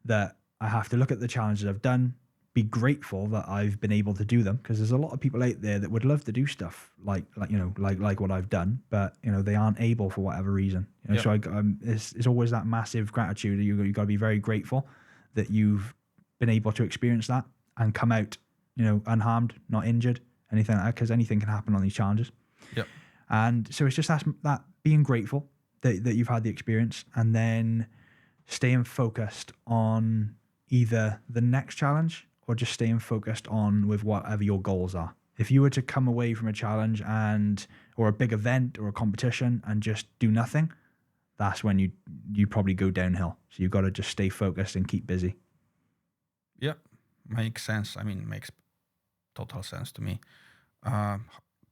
that I have to look at the challenges I've done, be grateful that I've been able to do them, because there's a lot of people out there that would love to do stuff like what I've done, but you know, they aren't able for whatever reason. You know, Yep. so it's always that massive gratitude. You got to be very grateful that you've been able to experience that and come out, you know, unharmed, not injured, anything like that, because anything can happen on these challenges. Yep. And so it's just that being grateful that you've had the experience, and then staying focused on either the next challenge or just staying focused on with whatever your goals are. If you were to come away from a challenge or a big event or a competition and just do nothing, that's when you probably go downhill. So you've got to just stay focused and keep busy. Yeah, makes sense. I mean, makes total sense to me.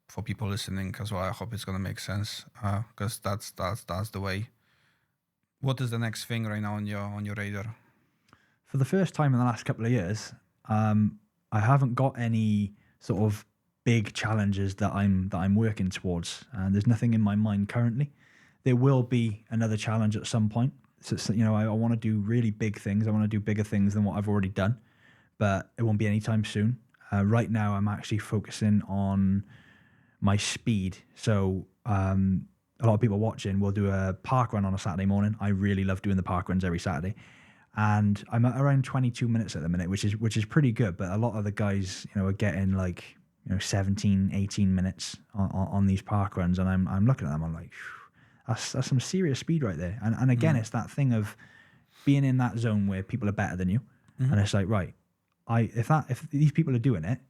For people listening as well, I hope it's gonna make sense because that's the way. What is the next thing right now on your radar? For the first time in the last couple of years, I haven't got any sort of big challenges that I'm working towards. There's nothing in my mind currently. There will be another challenge at some point. So you know, I want to do really big things. I want to do bigger things than what I've already done, but it won't be anytime soon. Right now, I'm actually focusing on my speed. So a lot of people watching will do a park run on a Saturday morning. I really love doing the park runs every Saturday. And I'm at around 22 minutes at the minute, which is pretty good. But a lot of the guys, you know, are getting like, you know, 17, 18 minutes on these park runs. And I'm looking at them, I'm like, that's some serious speed right there. And again, it's that thing of being in that zone where people are better than you. And it's like, right, if these people are doing it,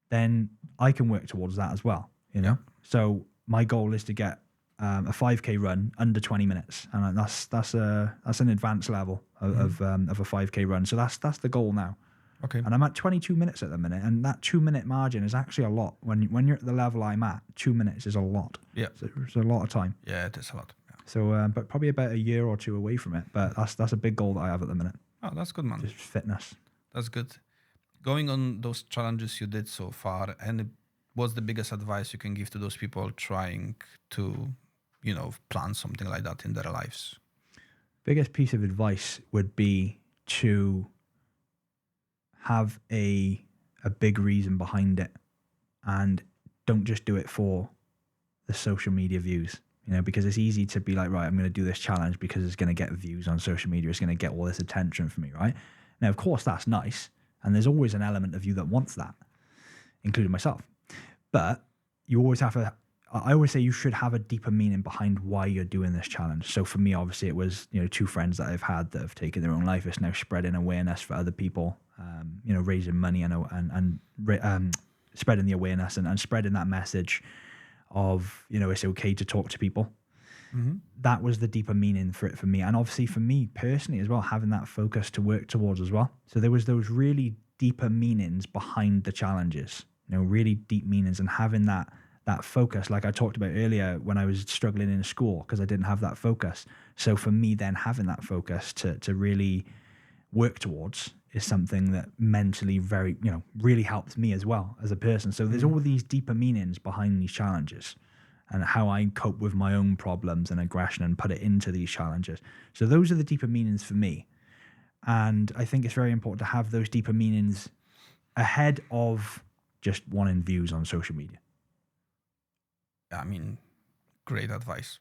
then I can work towards that as well, you know? So my goal is to get a 5K run under 20 minutes, and that's an advanced level of a 5K run. So that's the goal now. Okay. And I'm at 22 minutes at the minute, and that 2 minute margin is actually a lot. When you're at the level I'm at, 2 minutes is a lot. Yeah. So it's a lot of time. Yeah, it is a lot. Yeah. So, but probably about a year or two away from it. But that's a big goal that I have at the minute. Oh, that's good, man. Just fitness. That's good. Going on those challenges you did so far, and what's the biggest advice you can give to those people trying to, you know, plan something like that in their lives? Biggest piece of advice would be to have a big reason behind it, and don't just do it for the social media views, you know, because it's easy to be like, right, I'm going to do this challenge because it's going to get views on social media. It's going to get all this attention from me, right? Now, of course, that's nice. And there's always an element of you that wants that, including myself. But you always have I always say you should have a deeper meaning behind why you're doing this challenge. So for me, obviously, it was, you know, 2 friends that I've had that have taken their own life. It's now spreading awareness for other people, you know, raising money and spreading the awareness and spreading that message of, you know, it's okay to talk to people. That was the deeper meaning for it for me. And obviously for me personally as well, having that focus to work towards as well. So there was those really deeper meanings behind the challenges, you know, really deep meanings, and having that focus, like I talked about earlier when I was struggling in school because I didn't have that focus. So for me then having that focus to really work towards is something that mentally very, you know, really helped me as well as a person. So there's all these deeper meanings behind these challenges and how I cope with my own problems and aggression and put it into these challenges. So those are the deeper meanings for me. And I think it's very important to have those deeper meanings ahead of just wanting views on social media. I mean, great advice.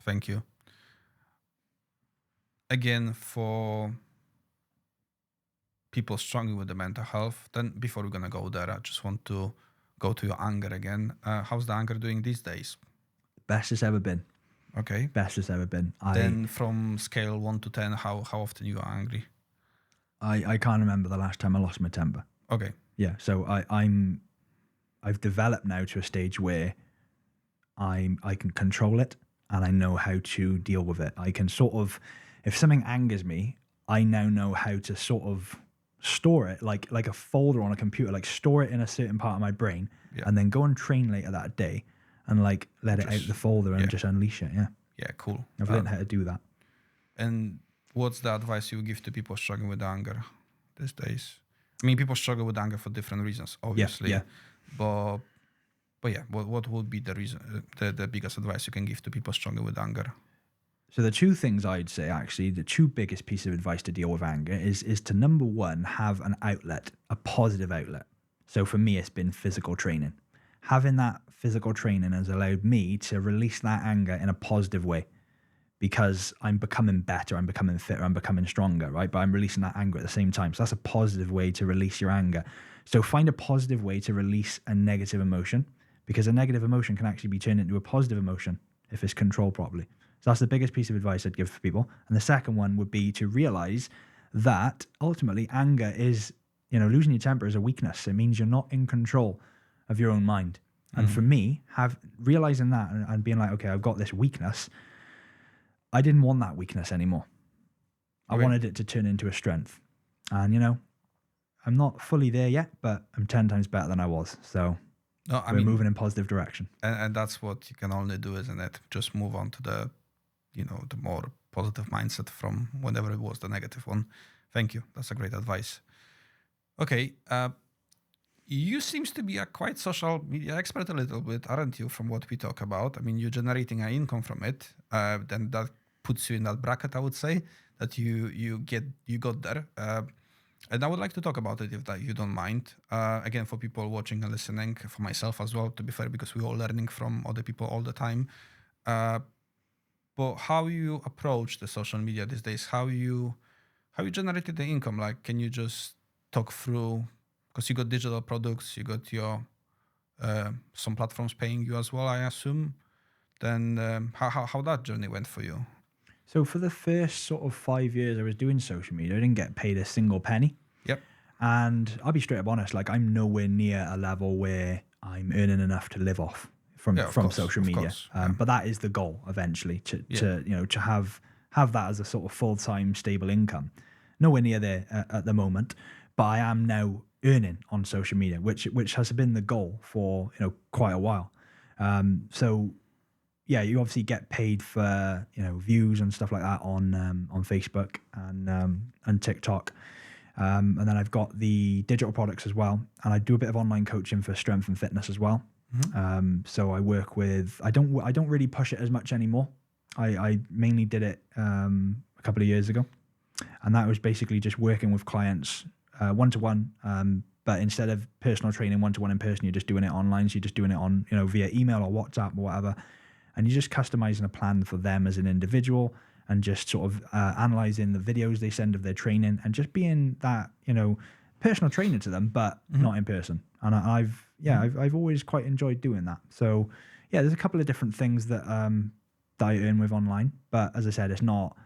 Thank you. Again, for people struggling with the mental health, then before we're going to go there, I just want to go to your anger again. How's the anger doing these days? Best it's ever been. Okay. Best it's ever been. Then from scale 1 to 10, how often you are angry? I can't remember the last time I lost my temper. Okay. Yeah. So I've developed now to a stage where I can control it and I know how to deal with it. I can sort of, if something angers me, I now know how to sort of store it like a folder on a computer, like store it in a certain part of my brain, and then go and train later that day and like let it out the folder and just unleash it. Yeah, cool. I've learned how to do that. And what's the advice you give to people struggling with anger these days? I mean, people struggle with anger for different reasons, obviously. But yeah, what would be the reason, the biggest advice you can give to people struggling with anger? So the two things I'd say, actually, the two biggest pieces of advice to deal with anger is to, number one, have an outlet, a positive outlet. So for me, it's been physical training. Having that physical training has allowed me to release that anger in a positive way, because I'm becoming better, I'm becoming fitter, I'm becoming stronger, right? But I'm releasing that anger at the same time. So that's a positive way to release your anger. So find a positive way to release a negative emotion, because a negative emotion can actually be turned into a positive emotion if it's controlled properly. So that's the biggest piece of advice I'd give for people. And the second one would be to realize that ultimately anger is, losing your temper is a weakness. It means you're not in control of your own mind. And for me, realizing that and being like, okay, I've got this weakness, I didn't want that weakness anymore. I wanted it to turn into a strength. And, I'm not fully there yet, but I'm 10 times better than I was. So we're moving in positive direction. And that's what you can only do, isn't it? Just move on to the more positive mindset from whatever it was, the negative one. Thank you. That's a great advice. Okay. You seems to be a quite social media expert a little bit, aren't you, from what we talk about? I mean, you're generating an income from it. Then that puts you in that bracket, I would say, that you got there. And I would like to talk about it if that you don't mind. Again, for people watching and listening, for myself as well, to be fair, because we're all learning from other people all the time. But how you approach the social media these days, how you generated the income? Like, can you just talk through, because you got digital products, you got your some platforms paying you as well, I assume. Then how that journey went for you? So for the first sort of 5 years I was doing social media, I didn't get paid a single penny. Yep. And I'll be straight up honest, like I'm nowhere near a level where I'm earning enough to live off from social media. But that is the goal eventually, to have that as a sort of full-time stable income. Nowhere near there at the moment, but I am now earning on social media, which has been the goal for quite a while. So yeah, you obviously get paid for views and stuff like that on Facebook and TikTok, and then I've got the digital products as well, and I do a bit of online coaching for strength and fitness as well. So I work with I don't really push it as much anymore. I mainly did it a couple of years ago, and that was basically just working with clients one-to-one. But instead of personal training one-to-one in person, you're just doing it online. So you're just doing it on via email or WhatsApp or whatever. And you're just customizing a plan for them as an individual and just sort of analyzing the videos they send of their training and just being that, personal trainer to them, but not in person. And I've always quite enjoyed doing that. So yeah, there's a couple of different things that I earn with online, but as I said, it's not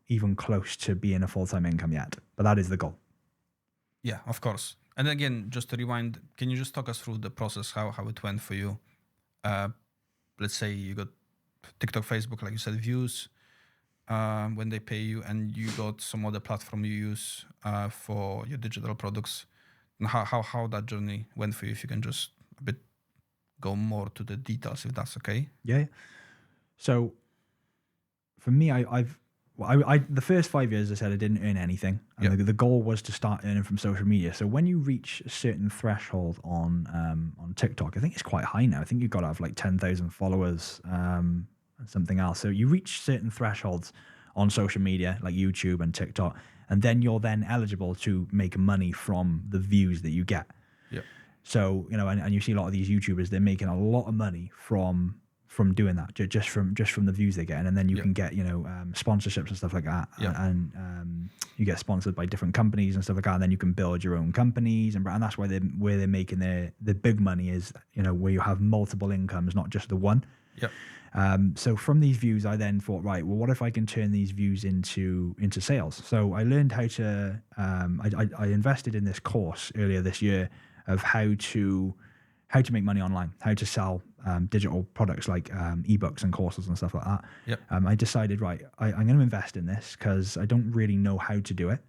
even close to being a full-time income yet, but that is the goal. Yeah, of course. And again, just to rewind, can you just talk us through the process, how it went for you? Let's say you got TikTok, Facebook, like you said, views when they pay you, and you got some other platform you use for your digital products. And how that journey went for you, if you can just a bit go more to the details, if that's okay. Yeah. So for me, the first 5 years, I said I didn't earn anything. And the goal was to start earning from social media. So when you reach a certain threshold on TikTok, I think it's quite high now. I think you've got to have like 10,000 followers and something else. So you reach certain thresholds on social media like YouTube and TikTok, and then you're then eligible to make money from the views that you get. Yeah. So, and you see a lot of these YouTubers, they're making a lot of money from doing that, just from the views they get, and then you can get sponsorships and stuff like that, and you get sponsored by different companies and stuff like that, and then you can build your own companies, and that's where they're making the big money is where you have multiple incomes, not just the one. So from these views, I then thought, right, well, what if I can turn these views into sales? So I learned how to I invested in this course earlier this year of how how to make money online, how to sell digital products like ebooks and courses and stuff like that. Yep. I decided, right, I'm going to invest in this because I don't really know how to do it.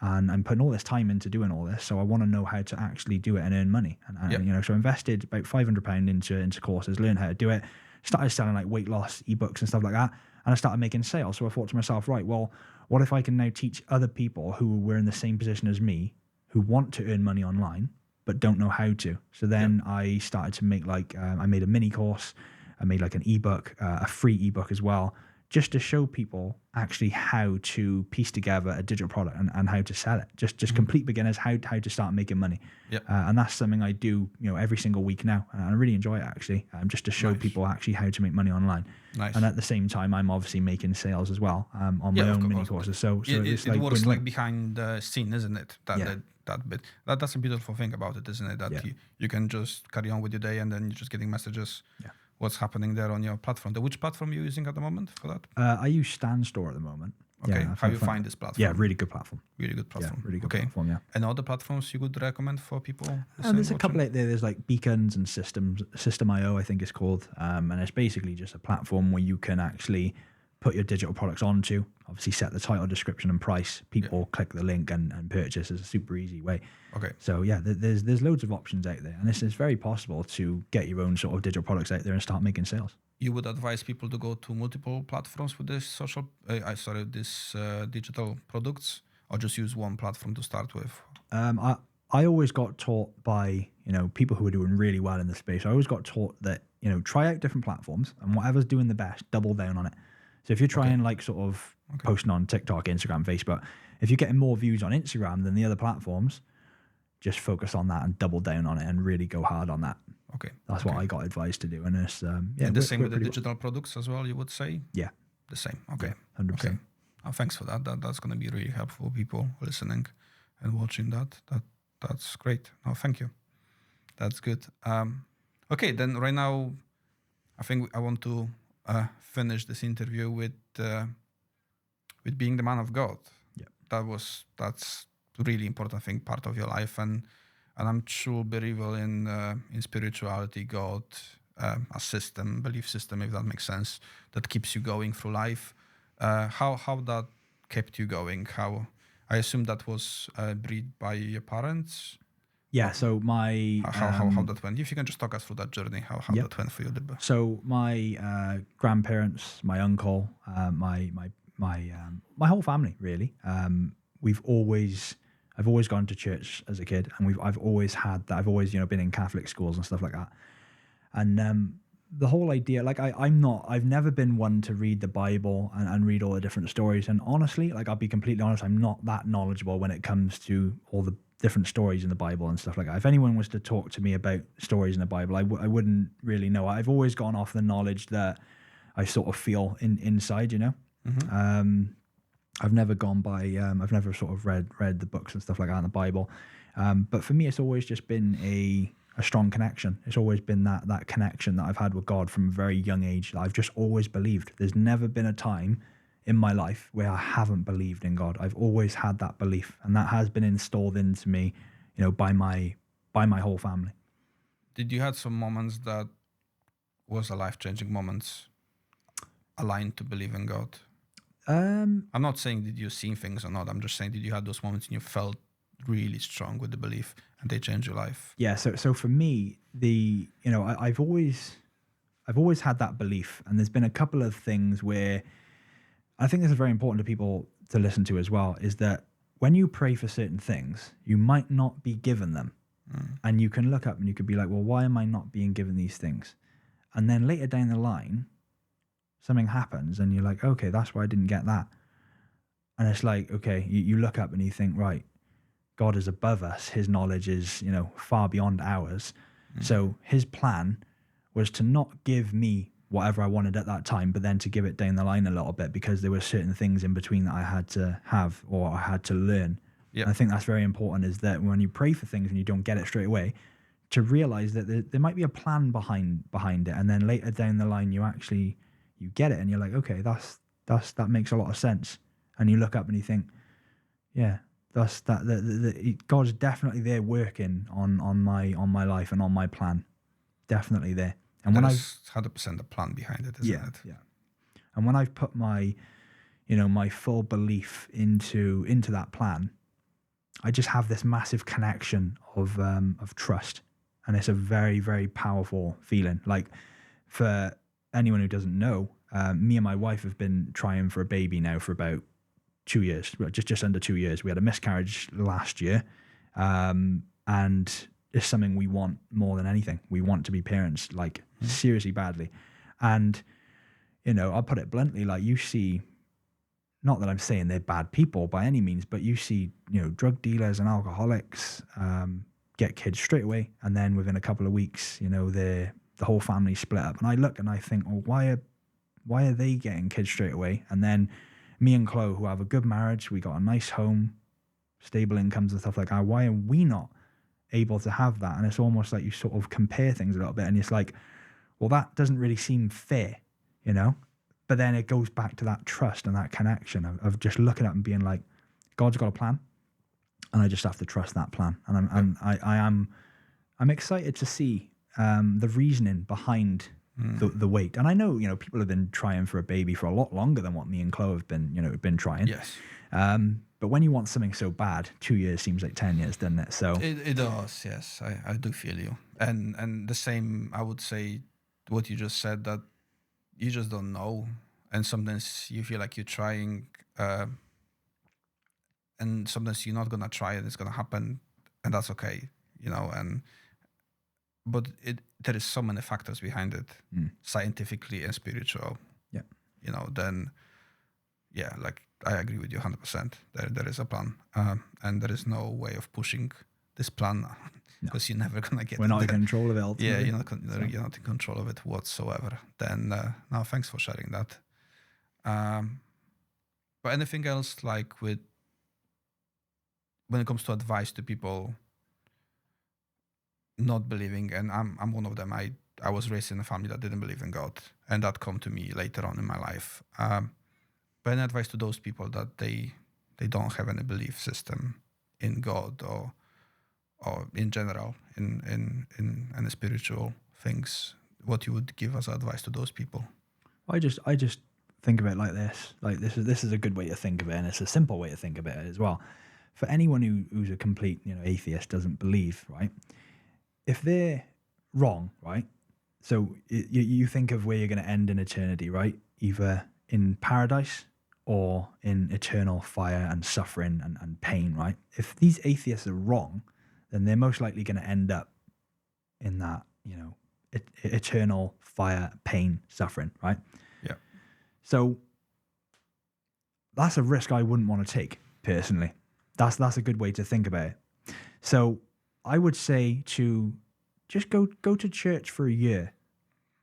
And I'm putting all this time into doing all this, so I want to know how to actually do it and earn money. And so I invested about £500 into courses, learned how to do it, started selling like weight loss ebooks and stuff like that, and I started making sales. So I thought to myself, right, well, what if I can now teach other people who were in the same position as me, who want to earn money online but don't know how to? So then I started to make I made a mini course, I made like an ebook, a free ebook as well, just to show people actually how to piece together a digital product and how to sell it. Just complete beginners, how to start making money. Yep. And that's something I do, every single week now. And I really enjoy it actually, just to show people actually how to make money online. Nice. And at the same time, I'm obviously making sales as well on my own mini courses. So it like works like behind the scene, isn't it? That bit. That's a beautiful thing about it, isn't it? That you can just carry on with your day and then you're just getting messages. Yeah. What's happening there on your platform? Which platform are you using at the moment for that? I use Standstore at the moment. Okay. Yeah, how you find this platform? Yeah, really good platform. Really good platform. Yeah, really good platform, yeah. And other platforms you would recommend for people? There's a couple out there. There's like Beacons and System.io, I think it's called. And it's basically just a platform where you can actually put your digital products onto, obviously set the title, description and price. People click the link and purchase. It's a super easy way. Okay. So yeah, there's loads of options out there. And it's very possible to get your own sort of digital products out there and start making sales. You would advise people to go to multiple platforms with this digital products, or just use one platform to start with? I always got taught by, people who are doing really well in the space. I always got taught that, try out different platforms and whatever's doing the best, double down on it. So if you're trying posting on TikTok, Instagram, Facebook, if you're getting more views on Instagram than the other platforms, just focus on that and double down on it and really go hard on that. Okay. That's what I got advised to do. And it's, and the same with the digital products as well, you would say? Yeah. The same. Okay. 100%. Okay. Oh, thanks for that. That's going to be really helpful for people listening and watching that. That's great. Oh, thank you. That's good. Okay, then right now, I think I want to finish this interview with being the man of God. Yeah. That's really important, I think, part of your life, and I'm true believer in spirituality, God, a system, belief system, if that makes sense, that keeps you going through life. How that kept you going? How I assume that was bred by your parents. Yeah. So my how that went? If you can just talk us through that journey, how that went for you. So my grandparents, my uncle, my whole family really. I've always gone to church as a kid, and I've always had that. I've always been in Catholic schools and stuff like that. And the whole idea, I've never been one to read the Bible and read all the different stories. And honestly, I'll be completely honest, I'm not that knowledgeable when it comes to all the different stories in the Bible and stuff like that. If anyone was to talk to me about stories in the Bible, I wouldn't really know. I've always gone off the knowledge that I sort of feel inside, Mm-hmm. I've never gone by, I've never sort of read the books and stuff like that in the Bible. But for me, it's always just been a strong connection. It's always been that connection that I've had with God from a very young age that I've just always believed. There's never been a time in my life where I haven't believed in God. I've always had that belief, and that has been installed into me, by my whole family. Did you have some moments that was a life-changing moments aligned to believe in God? I'm not saying did you see things or not. I'm just saying did you have those moments and you felt really strong with the belief and they changed your life? Yeah. So for me, I've always had that belief, and there's been a couple of things where I think this is very important to people to listen to as well, is that when you pray for certain things, you might not be given them. And you can look up and you could be like, well, why am I not being given these things? And then later down the line, something happens and you're like, okay, that's why I didn't get that. And it's like, okay, you look up and you think, right, God is above us. His knowledge is, far beyond ours. So his plan was to not give me whatever I wanted at that time, but then to give it down the line a little bit, because there were certain things in between that I had to have or I had to learn. Yep. And I think that's very important, is that when you pray for things and you don't get it straight away, to realize that there might be a plan behind it. And then later down the line, you get it and you're like, okay, that makes a lot of sense. And you look up and you think, yeah, God's definitely there working on my life and on my plan. definitely there. And when There's 100% a plan behind it, isn't it? Yeah. And when I've put my, my full belief into that plan, I just have this massive connection of trust, and it's a very, very powerful feeling. Like, for anyone who doesn't know, me and my wife have been trying for a baby now for about 2 years, just under 2 years. We had a miscarriage last year, and it's something we want more than anything. We want to be parents, like seriously badly. And I'll put it bluntly, like, you see, not that I'm saying they're bad people by any means, but you see, drug dealers and alcoholics get kids straight away, and then within a couple of weeks, the whole family split up. And I look and I think, well, why are they getting kids straight away? And then me and Chloe, who have a good marriage, we got a nice home, stable incomes and stuff like that, why are we not able to have that? And it's almost like you sort of compare things a little bit, and it's like, well, that doesn't really seem fair, But then it goes back to that trust and that connection of just looking up and being like, God's got a plan, and I just have to trust that plan. And I'm excited to see the reasoning behind the wait. And I know, people have been trying for a baby for a lot longer than what me and Chloe have been trying. Yes. But when you want something so bad, 2 years seems like 10 years, doesn't it? So it does. Yes, I do feel you. And the same, I would say, what you just said, that you just don't know, and sometimes you feel like you're trying, and sometimes you're not gonna try and it's gonna happen, and that's okay, but there is so many factors behind it, scientifically and spiritual. Yeah. Then like, I agree with you 100%. There is a plan, and there is no way of pushing this plan, because you're never gonna get. We're not in control of it. Ultimately. Yeah, you're not in control of it whatsoever. Then no, thanks for sharing that. But anything else, like, when it comes to advice to people not believing, and I'm one of them. I was raised in a family that didn't believe in God, and that come to me later on in my life. But any advice to those people that they don't have any belief system in God or in general in any spiritual things, what you would give as advice to those people? I just think of it like this. Like, this is a good way to think of it, and it's a simple way to think of it as well. For anyone who's a complete atheist, doesn't believe, right? If they're wrong, right? So you think of where you're going to end in eternity, right? Either in paradise or in eternal fire and suffering and pain, right? If these atheists are wrong, then they're most likely going to end up in that, eternal fire, pain, suffering, right? Yeah. So that's a risk I wouldn't want to take, personally. That's a good way to think about it. So I would say to just go to church for a year,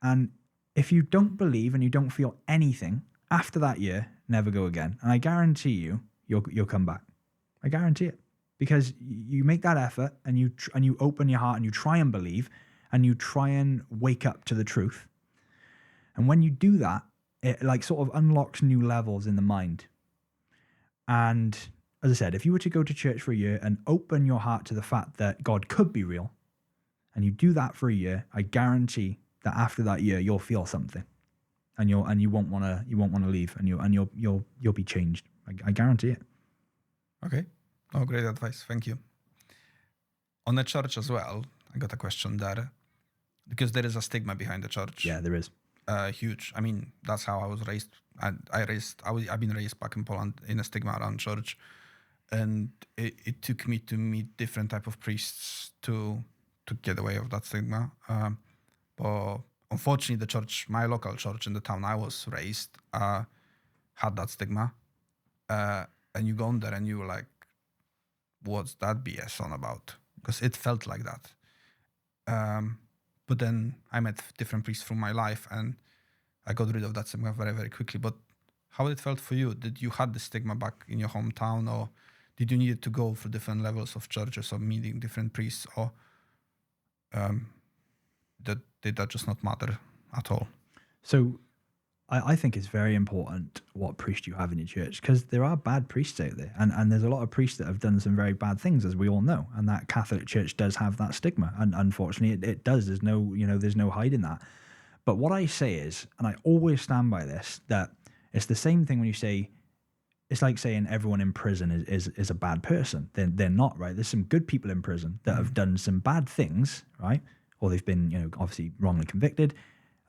and if you don't believe and you don't feel anything after that year, never go again. And I guarantee you'll come back. I guarantee it, because you make that effort and you open your heart and you try and believe and you try and wake up to the truth. And when you do that, it like sort of unlocks new levels in the mind. And as I said, if you were to go to church for a year and open your heart to the fact that God could be real, and you do that for a year, I guarantee that after that year you'll feel something, and you won't want to leave, and you'll be changed. I guarantee it. Okay. Oh, great advice. Thank you. On the church as well, I got a question there, because there is a stigma behind the church. Yeah, there is. Huge. I mean, that's how I was raised. I've been raised back in Poland in a stigma around church, and it took me to meet different type of priests to get away of that stigma. But unfortunately, the church, my local church in the town I was raised, had that stigma. And you go in there and you were like, what's that BS on about? Because it felt like that. But then I met different priests through my life, and I got rid of that stigma very, very quickly. But how it felt for you? Did you had the stigma back in your hometown, or did you need to go through different levels of churches or meeting different priests, or did that just not matter at all? So I think it's very important what priest you have in your church, because there are bad priests out there, and there's a lot of priests that have done some very bad things, as we all know, and that Catholic Church does have that stigma, and unfortunately it does. There's no hiding that. But what I say is, and I always stand by this, that it's the same thing when you say, it's like saying everyone in prison is a bad person. They're not, right? There's some good people in prison that have done some bad things, right? Or they've been, obviously wrongly convicted,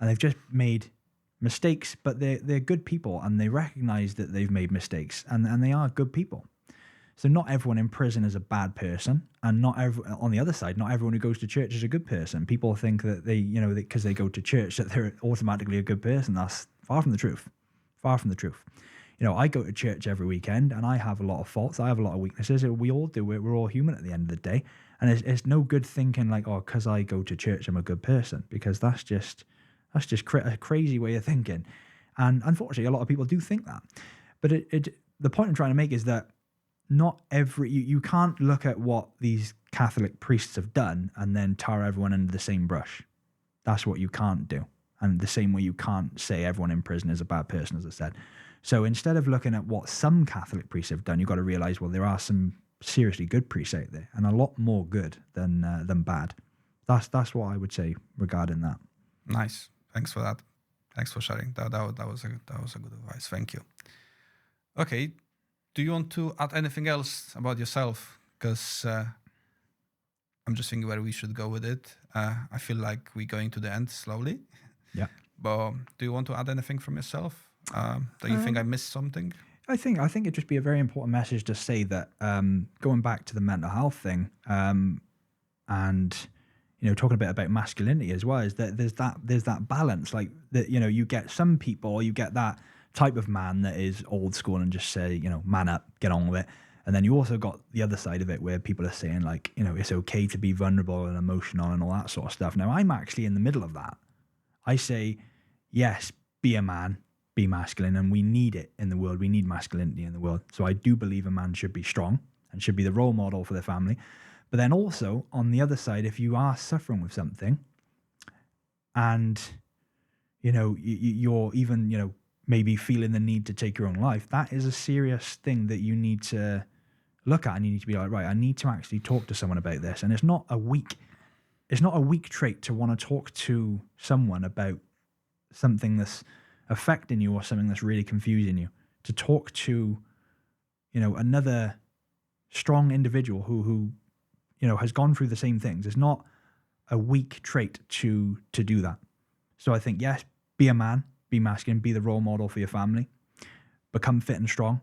and they've just made mistakes, but they're good people, and they recognize that they've made mistakes, and they are good people. So not everyone in prison is a bad person, and on the other side, not everyone who goes to church is a good person. People think that because they go to church that they're automatically a good person. That's far from the truth. Far from the truth. I go to church every weekend, and I have a lot of faults. I have a lot of weaknesses. We all do it. We're all human at the end of the day. And it's no good thinking like, oh, because I go to church, I'm a good person, because that's just a crazy way of thinking. And unfortunately, a lot of people do think that. But the point I'm trying to make is that not you can't look at what these Catholic priests have done and then tar everyone under the same brush. That's what you can't do. And the same way you can't say everyone in prison is a bad person, as I said. So instead of looking at what some Catholic priests have done, you've got to realize, well, there are some seriously good priests out there, and a lot more good than bad. That's what I would say regarding that. Nice. Thanks for that. Thanks for sharing. That was a good advice. Thank you. Okay. Do you want to add anything else about yourself? Because I'm just thinking where we should go with it. I feel like we're going to the end slowly. Yeah. But do you want to add anything from yourself? Do you think I missed something? I think it'd just be a very important message to say that going back to the mental health thing, and talking a bit about masculinity as well, is that there's that balance, like that. You get some people, you get that type of man that is old school and just say, man up, get on with it. And then you also got the other side of it where people are saying like, it's okay to be vulnerable and emotional and all that sort of stuff. Now I'm actually in the middle of that. I say, yes, be a man, be masculine, and we need it in the world. We need masculinity in the world. So I do believe a man should be strong and should be the role model for the family. But then also on the other side, if you are suffering with something and, you're even, maybe feeling the need to take your own life, that is a serious thing that you need to look at, and you need to be like, right, I need to actually talk to someone about this. And it's not a weak trait to want to talk to someone about something that's affecting you or something that's really confusing you. To talk to, another strong individual who has gone through the same things. It's not a weak trait to do that. So I think, yes, be a man, be masculine, be the role model for your family, become fit and strong,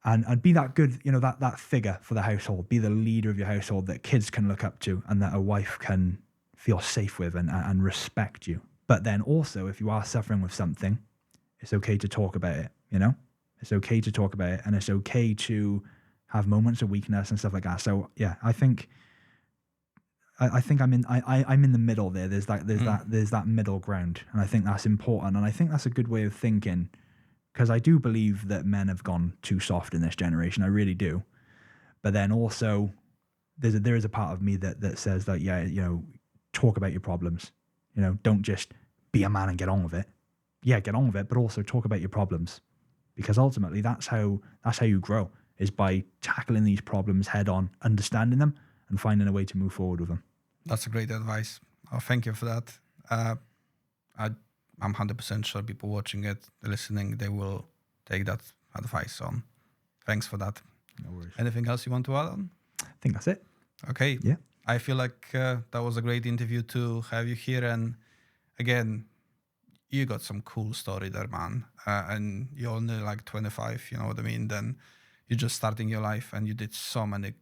and be that good, that figure for the household, be the leader of your household that kids can look up to and that a wife can feel safe with and respect you. But then also, if you are suffering with something, it's okay to talk about it, It's okay to talk about it, and it's okay to have moments of weakness and stuff like that. So yeah, I think I'm in the middle there. There's that middle ground, and I think that's important, and I think that's a good way of thinking, because I do believe that men have gone too soft in this generation. I really do. But then also, there is a part of me that says that, yeah, talk about your problems. Don't just be a man and get on with it. Yeah, get on with it, but also talk about your problems, because ultimately that's how you grow, is by tackling these problems head on, understanding them, and finding a way to move forward with them. That's a great advice. Oh, thank you for that. I'm 100% sure people watching it, listening, they will take that advice on. Thanks for that. No worries. Anything else you want to add on? I think that's it. Okay. Yeah. I feel like that was a great interview to have you here. And again, you got some cool story there, man. And you're only like 25, you know what I mean? Then you're just starting your life, and you did so many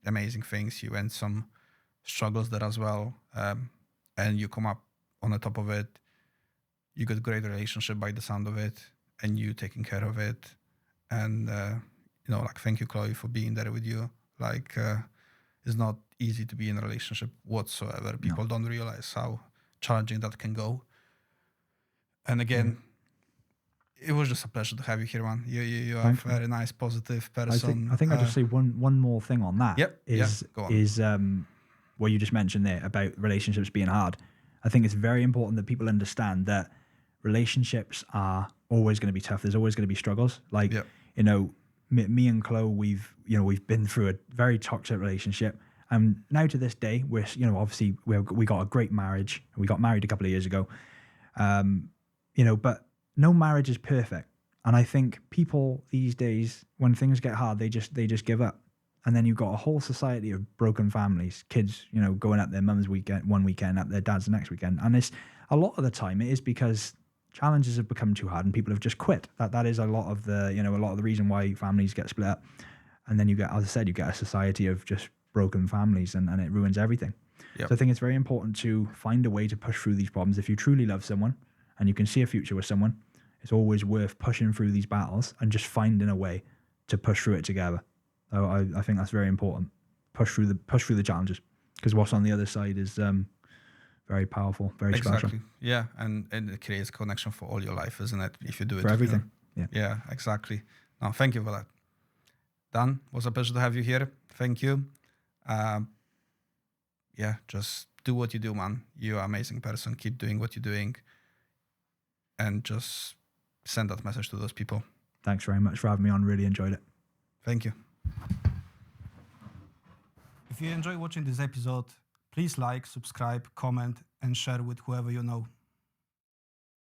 amazing things. You went some struggles there as well. And you come up on the top of it. You got a great relationship by the sound of it, and you taking care of it. And, thank you, Chloe, for being there with you. It's not easy to be in a relationship whatsoever. People don't realize how challenging that can go. And again, it was just a pleasure to have you here, man. You are a very nice, positive person. I think I'll just say one more thing on that. Yep. Go on. What you just mentioned there about relationships being hard. I think it's very important that people understand that relationships are always going to be tough. There's always going to be struggles. Like, Yep. you know, me and Chloe, we've been through a very toxic relationship. And now to this day, we're, you know, obviously we got a great marriage. We got married a couple of years ago. You know, but no marriage is perfect. And I think people these days, when things get hard, they just give up. And then you've got a whole society of broken families, kids, you know, going at their mum's one weekend, at their dad's the next weekend. And it's a lot of the time it is because challenges have become too hard and people have just quit. That is a lot of the reason why families get split up. And then you get, as I said, you get a society of just broken families and it ruins everything. Yep. So I think it's very important to find a way to push through these problems. If you truly love someone and you can see a future with someone, it's always worth pushing through these battles and just finding a way to push through it together. So I think that's very important. Push through the challenges, because what's on the other side is very powerful, very special. Yeah, and it creates connection for all your life, isn't it? If you do it For everything. Yeah, exactly. No, thank you for that. Dan, it was a pleasure to have you here. Thank you. Yeah, just do what you do, man. You're an amazing person. Keep doing what you're doing, and just send that message to those people. Thanks very much for having me on. Really enjoyed it. Thank you. If you enjoy watching this episode, please like, subscribe, comment, and share with whoever you know.